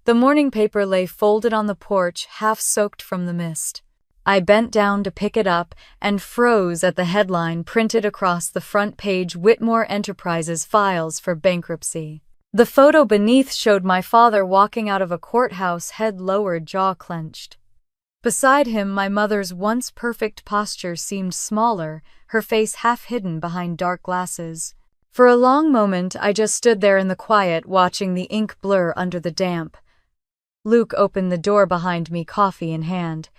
The morning paper lay folded on the porch, half soaked from the mist. I bent down to pick it up and froze at the headline printed across the front page: "Whitmore Enterprises files for bankruptcy." The photo beneath showed my father walking out of a courthouse, head lowered, jaw clenched. Beside him, my mother's once perfect posture seemed smaller, her face half hidden behind dark glasses. For a long moment, I just stood there in the quiet, watching the ink blur under the damp. Luke opened the door behind me, coffee in hand.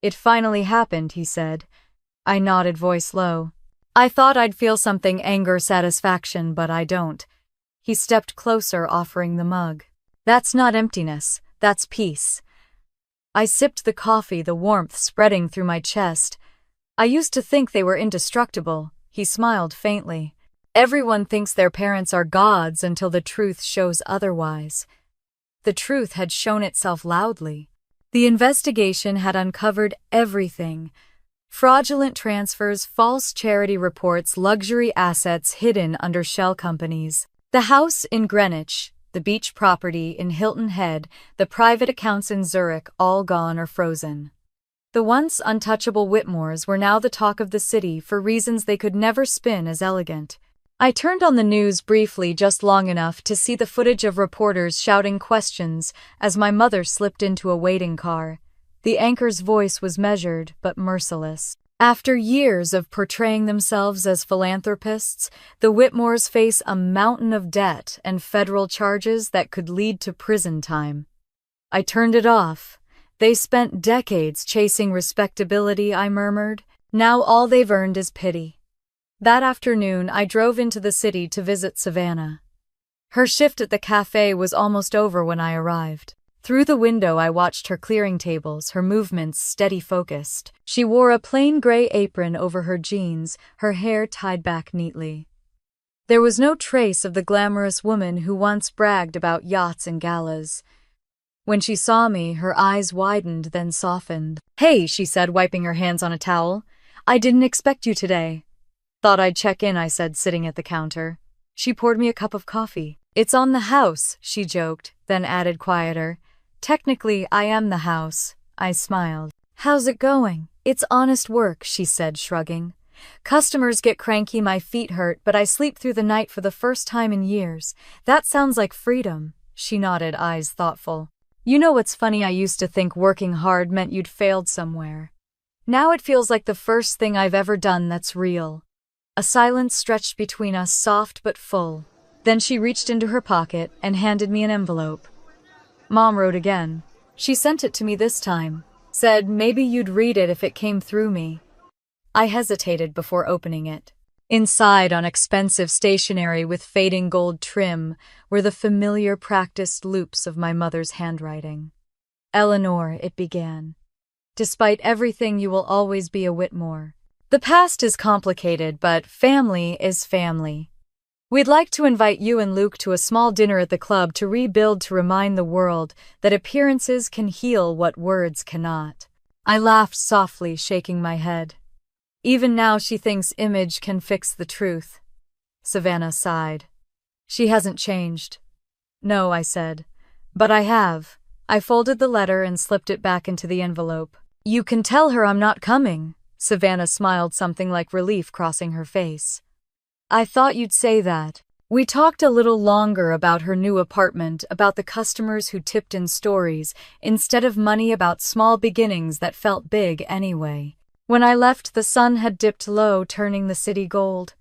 "It finally happened," he said. I nodded, voice low. "I thought I'd feel something, anger, satisfaction, but I don't." He stepped closer, offering the mug. "That's not emptiness, that's peace." I sipped the coffee, the warmth spreading through my chest. "I used to think they were indestructible." He smiled faintly. "Everyone thinks their parents are gods until the truth shows otherwise." The truth had shown itself loudly. The investigation had uncovered everything. Fraudulent transfers, false charity reports, luxury assets hidden under shell companies. The house in Greenwich, the beach property in Hilton Head, the private accounts in Zurich, all gone or frozen. The once untouchable Whitmores were now the talk of the city for reasons they could never spin as elegant. I turned on the news briefly, just long enough to see the footage of reporters shouting questions as my mother slipped into a waiting car. The anchor's voice was measured but merciless. After years of portraying themselves as philanthropists, the Whitmores face a mountain of debt and federal charges that could lead to prison time. I turned it off. They spent decades chasing respectability, I murmured. Now all they've earned is pity. That afternoon, I drove into the city to visit Savannah. Her shift at the cafe was almost over when I arrived. Through the window, I watched her clearing tables, her movements steady-focused. She wore a plain gray apron over her jeans, her hair tied back neatly. There was no trace of the glamorous woman who once bragged about yachts and galas. When she saw me, her eyes widened, then softened. "Hey," she said, wiping her hands on a towel. "I didn't expect you today." "Thought I'd check in," I said, sitting at the counter. She poured me a cup of coffee. "It's on the house," she joked, then added quieter. "Technically, I am the house." I smiled. "How's it going?" "It's honest work," she said, shrugging. "Customers get cranky, my feet hurt, but I sleep through the night for the first time in years. That sounds like freedom." She nodded, eyes thoughtful. "You know what's funny? I used to think working hard meant you'd failed somewhere. Now it feels like the first thing I've ever done that's real." A silence stretched between us, soft but full. Then she reached into her pocket and handed me an envelope. Mom wrote again. She sent it to me this time. Said maybe you'd read it if it came through me. I hesitated before opening it. Inside, on expensive stationery with fading gold trim, were the familiar practiced loops of my mother's handwriting. "Eleanor," it began. "Despite everything, you will always be a Whitmore. The past is complicated, but family is family. We'd like to invite you and Luke to a small dinner at the club to rebuild, to remind the world that appearances can heal what words cannot." I laughed softly, shaking my head. "Even now she thinks image can fix the truth." Savannah sighed. "She hasn't changed." "No," I said. "But I have." I folded the letter and slipped it back into the envelope. "You can tell her I'm not coming." Savannah smiled, something like relief crossing her face. "I thought you'd say that." We talked a little longer about her new apartment, about the customers who tipped in stories, instead of money, about small beginnings that felt big anyway. When I left, the sun had dipped low, turning the city gold.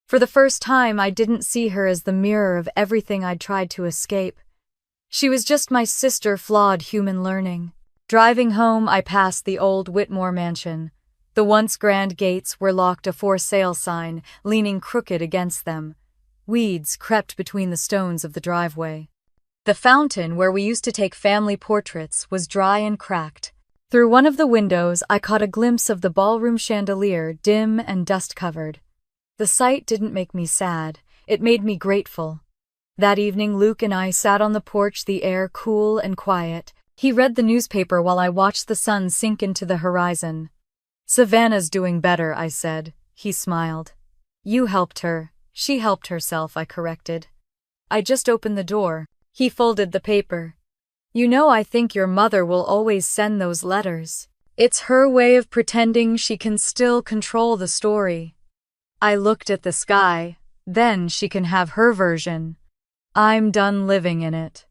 For the first time, I didn't see her as the mirror of everything I'd tried to escape. She was just my sister, flawed human learning. Driving home, I passed the old Whitmore mansion. The once grand gates were locked, a for sale sign leaning crooked against them. Weeds crept between the stones of the driveway. The fountain, where we used to take family portraits, was dry and cracked. Through one of the windows, I caught a glimpse of the ballroom chandelier, dim and dust-covered. The sight didn't make me sad. It made me grateful. That evening, Luke and I sat on the porch, the air cool and quiet. He read the newspaper while I watched the sun sink into the horizon. "Savannah's doing better," I said. He smiled. "You helped her." "She helped herself," I corrected. "I just opened the door." He folded the paper. "You know, I think your mother will always send those letters. It's her way of pretending she can still control the story." I looked at the sky. "Then she can have her version. I'm done living in it."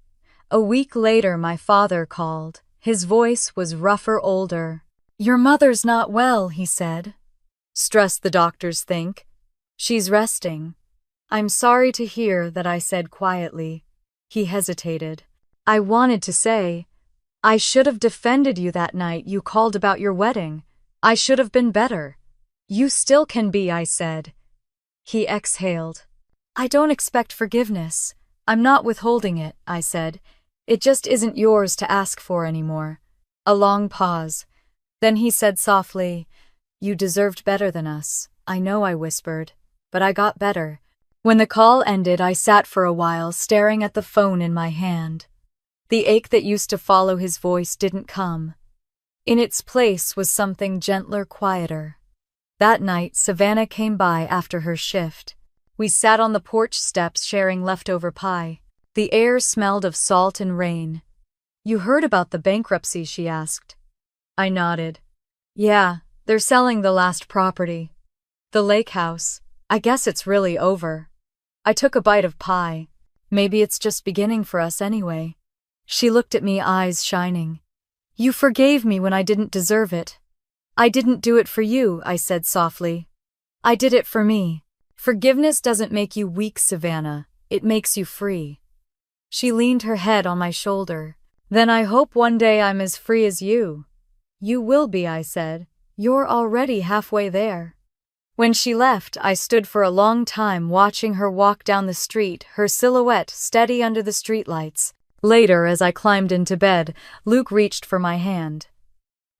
A week later, my father called. His voice was rougher, older. "Your mother's not well," he said. "Stress, the doctors think. She's resting." "I'm sorry to hear that," I said quietly. He hesitated. I wanted to say, "I should have defended you that night you called about your wedding. I should have been better." "You still can be," I said. He exhaled. "I don't expect forgiveness. I'm not withholding it," I said. "It just isn't yours to ask for anymore." A long pause. Then he said softly, "You deserved better than us." "I know," I whispered, "but I got better." When the call ended, I sat for a while, staring at the phone in my hand. The ache that used to follow his voice didn't come. In its place was something gentler, quieter. That night, Savannah came by after her shift. We sat on the porch steps sharing leftover pie. The air smelled of salt and rain. "You heard about the bankruptcy?" she asked. I nodded. "Yeah, they're selling the last property. The lake house. I guess it's really over." I took a bite of pie. Maybe it's just beginning for us anyway. She looked at me, eyes shining. "You forgave me when I didn't deserve it." "I didn't do it for you," I said softly. "I did it for me." "Forgiveness doesn't make you weak, Savannah. It makes you free." She leaned her head on my shoulder. "Then I hope one day I'm as free as you." "You will be," I said. "You're already halfway there." When she left, I stood for a long time watching her walk down the street, her silhouette steady under the streetlights. Later, as I climbed into bed, Luke reached for my hand.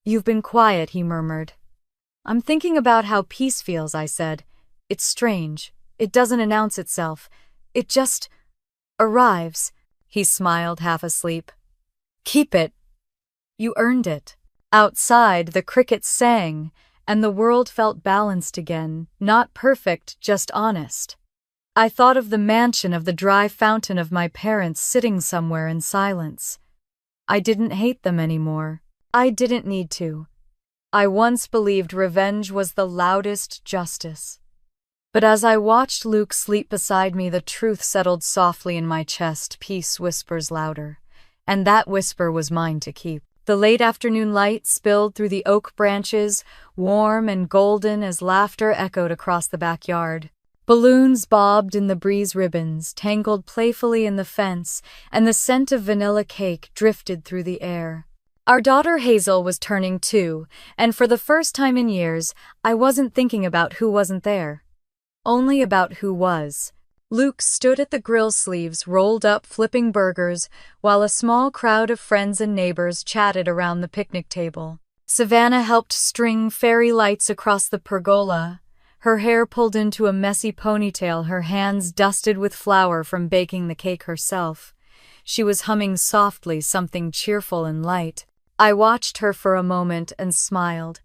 "You've been quiet," he murmured. "I'm thinking about how peace feels," I said. "It's strange. It doesn't announce itself. It just arrives." He smiled, half asleep. "Keep it. You earned it." Outside, the crickets sang, and the world felt balanced again, not perfect, just honest. I thought of the mansion, of the dry fountain, of my parents sitting somewhere in silence. I didn't hate them anymore. I didn't need to. I once believed revenge was the loudest justice. But as I watched Luke sleep beside me, the truth settled softly in my chest. Peace whispers louder. And that whisper was mine to keep. The late afternoon light spilled through the oak branches, warm and golden as laughter echoed across the backyard. Balloons bobbed in the breeze, ribbons tangled playfully in the fence, and the scent of vanilla cake drifted through the air. Our daughter Hazel was turning 2, and for the first time in years, I wasn't thinking about who wasn't there. Only about who was. Luke stood at the grill, sleeves rolled up, flipping burgers, while a small crowd of friends and neighbors chatted around the picnic table. Savannah helped string fairy lights across the pergola, her hair pulled into a messy ponytail, her hands dusted with flour from baking the cake herself. She was humming softly, something cheerful and light. I watched her for a moment and smiled.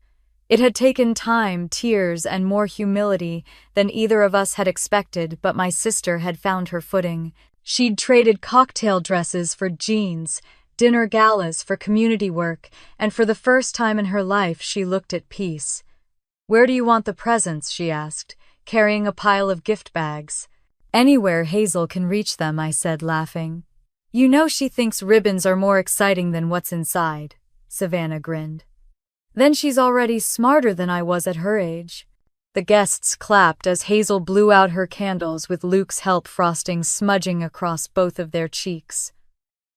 It had taken time, tears, and more humility than either of us had expected, but my sister had found her footing. She'd traded cocktail dresses for jeans, dinner galas for community work, and for the first time in her life she looked at peace. "Where do you want the presents?" she asked, carrying a pile of gift bags. "Anywhere Hazel can reach them," I said, laughing. "You know she thinks ribbons are more exciting than what's inside." Savannah grinned. "Then she's already smarter than I was at her age." The guests clapped as Hazel blew out her candles, with Luke's help frosting smudging across both of their cheeks.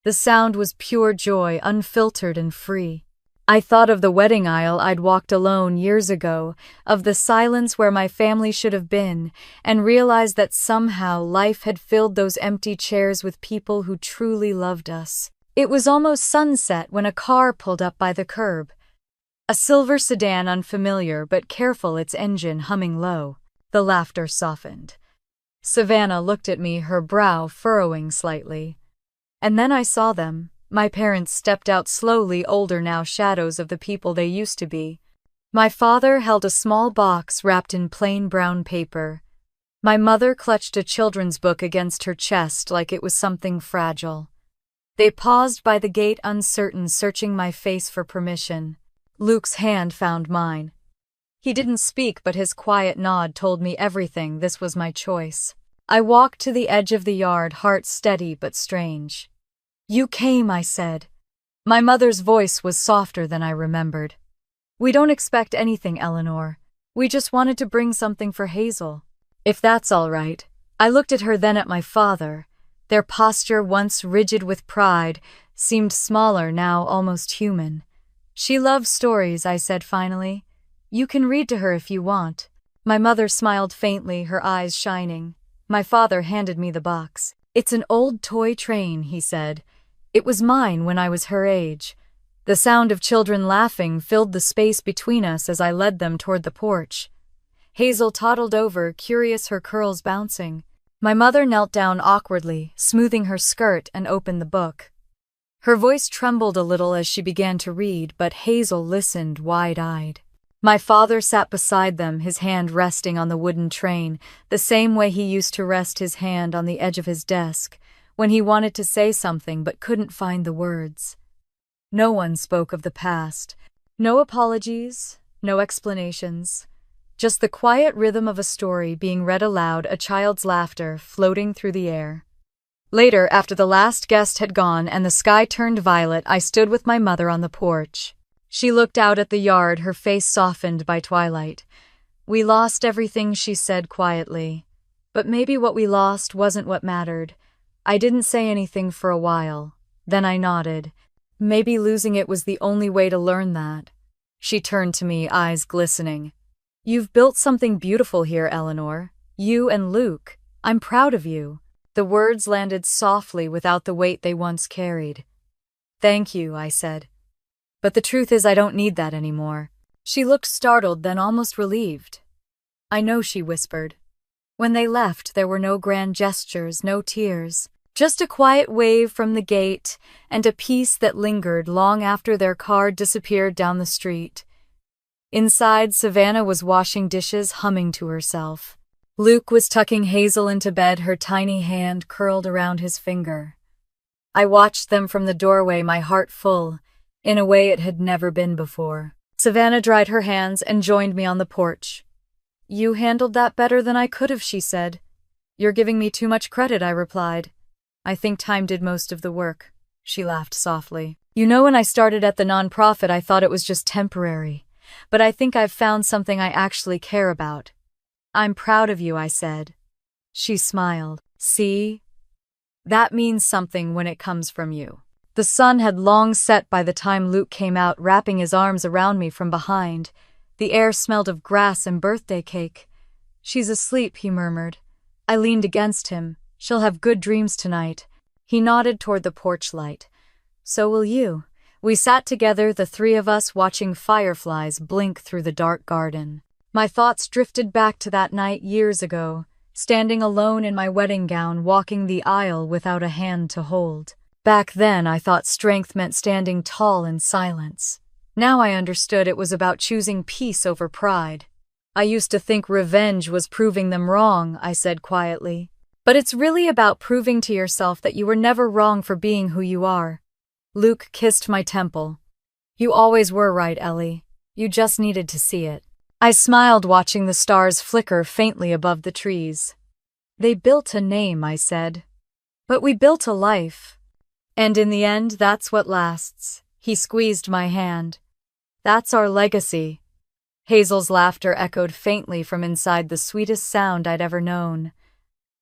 The sound was pure joy, unfiltered and free. I thought of the wedding aisle I'd walked alone years ago, of the silence where my family should have been, and realized that somehow life had filled those empty chairs with people who truly loved us. It was almost sunset when a car pulled up by the curb. A silver sedan, unfamiliar but careful, its engine humming low. The laughter softened. Savannah looked at me, her brow furrowing slightly. And then I saw them. My parents stepped out slowly, older now, shadows of the people they used to be. My father held a small box wrapped in plain brown paper. My mother clutched a children's book against her chest like it was something fragile. They paused by the gate, uncertain, searching my face for permission. Luke's hand found mine. He didn't speak, but his quiet nod told me everything. This was my choice. I walked to the edge of the yard, heart steady but strange. "You came," I said. My mother's voice was softer than I remembered. "We don't expect anything, Eleanor. We just wanted to bring something for Hazel. If that's all right." I looked at her, then at my father. Their posture, once rigid with pride, seemed smaller now, almost human. "She loves stories," I said finally. "You can read to her if you want." My mother smiled faintly, her eyes shining. My father handed me the box. "It's an old toy train," he said. "It was mine when I was her age." The sound of children laughing filled the space between us as I led them toward the porch. Hazel toddled over, curious, her curls bouncing. My mother knelt down awkwardly, smoothing her skirt, and opened the book. Her voice trembled a little as she began to read, but Hazel listened wide-eyed. My father sat beside them, his hand resting on the wooden train, the same way he used to rest his hand on the edge of his desk, when he wanted to say something but couldn't find the words. No one spoke of the past. No apologies, no explanations. Just the quiet rhythm of a story being read aloud, a child's laughter floating through the air. Later, after the last guest had gone and the sky turned violet, I stood with my mother on the porch. She looked out at the yard, her face softened by twilight. "We lost everything," she said quietly. "But maybe what we lost wasn't what mattered." I didn't say anything for a while. Then I nodded. Maybe losing it was the only way to learn that. She turned to me, eyes glistening. "You've built something beautiful here, Eleanor. You and Luke. I'm proud of you." The words landed softly without the weight they once carried. "Thank you," I said. "But the truth is I don't need that anymore." She looked startled, then almost relieved. "I know," she whispered. When they left, there were no grand gestures, no tears. Just a quiet wave from the gate and a peace that lingered long after their car disappeared down the street. Inside, Savannah was washing dishes, humming to herself. Luke was tucking Hazel into bed, her tiny hand curled around his finger. I watched them from the doorway, my heart full, in a way it had never been before. Savannah dried her hands and joined me on the porch. "You handled that better than I could have," she said. "You're giving me too much credit," I replied. "I think time did most of the work." She laughed softly. "You know, when I started at the nonprofit, I thought it was just temporary. But I think I've found something I actually care about." "I'm proud of you," I said. She smiled. "See? That means something when it comes from you." The sun had long set by the time Luke came out, wrapping his arms around me from behind. The air smelled of grass and birthday cake. "She's asleep," he murmured. I leaned against him. "She'll have good dreams tonight." He nodded toward the porch light. "So will you." We sat together, the three of us, watching fireflies blink through the dark garden. My thoughts drifted back to that night years ago, standing alone in my wedding gown, walking the aisle without a hand to hold. Back then, I thought strength meant standing tall in silence. Now I understood it was about choosing peace over pride. "I used to think revenge was proving them wrong," I said quietly. "But it's really about proving to yourself that you were never wrong for being who you are." Luke kissed my temple. "You always were right, Ellie. You just needed to see it." I smiled, watching the stars flicker faintly above the trees. "They built a name," I said. "But we built a life. And in the end, that's what lasts." He squeezed my hand. "That's our legacy." Hazel's laughter echoed faintly from inside, the sweetest sound I'd ever known.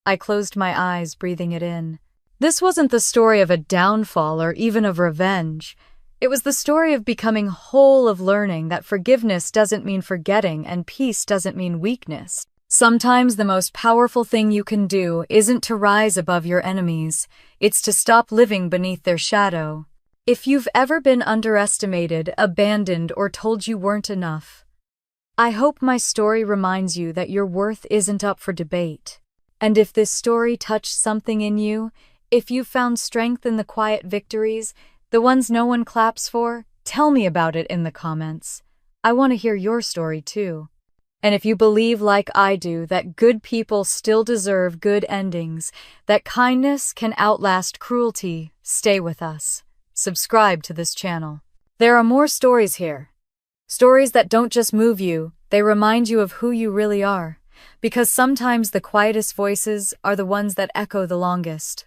I closed my eyes, breathing it in. This wasn't the story of a downfall or even of revenge. It was the story of becoming whole, of learning that forgiveness doesn't mean forgetting and peace doesn't mean weakness. Sometimes the most powerful thing you can do isn't to rise above your enemies, it's to stop living beneath their shadow. If you've ever been underestimated, abandoned, or told you weren't enough, I hope my story reminds you that your worth isn't up for debate. And if this story touched something in you, if you found strength in the quiet victories, the ones no one claps for, tell me about it in the comments. I want to hear your story too. And if you believe, like I do, that good people still deserve good endings, that kindness can outlast cruelty, stay with us. Subscribe to this channel. There are more stories here. Stories that don't just move you, they remind you of who you really are. Because sometimes the quietest voices are the ones that echo the longest.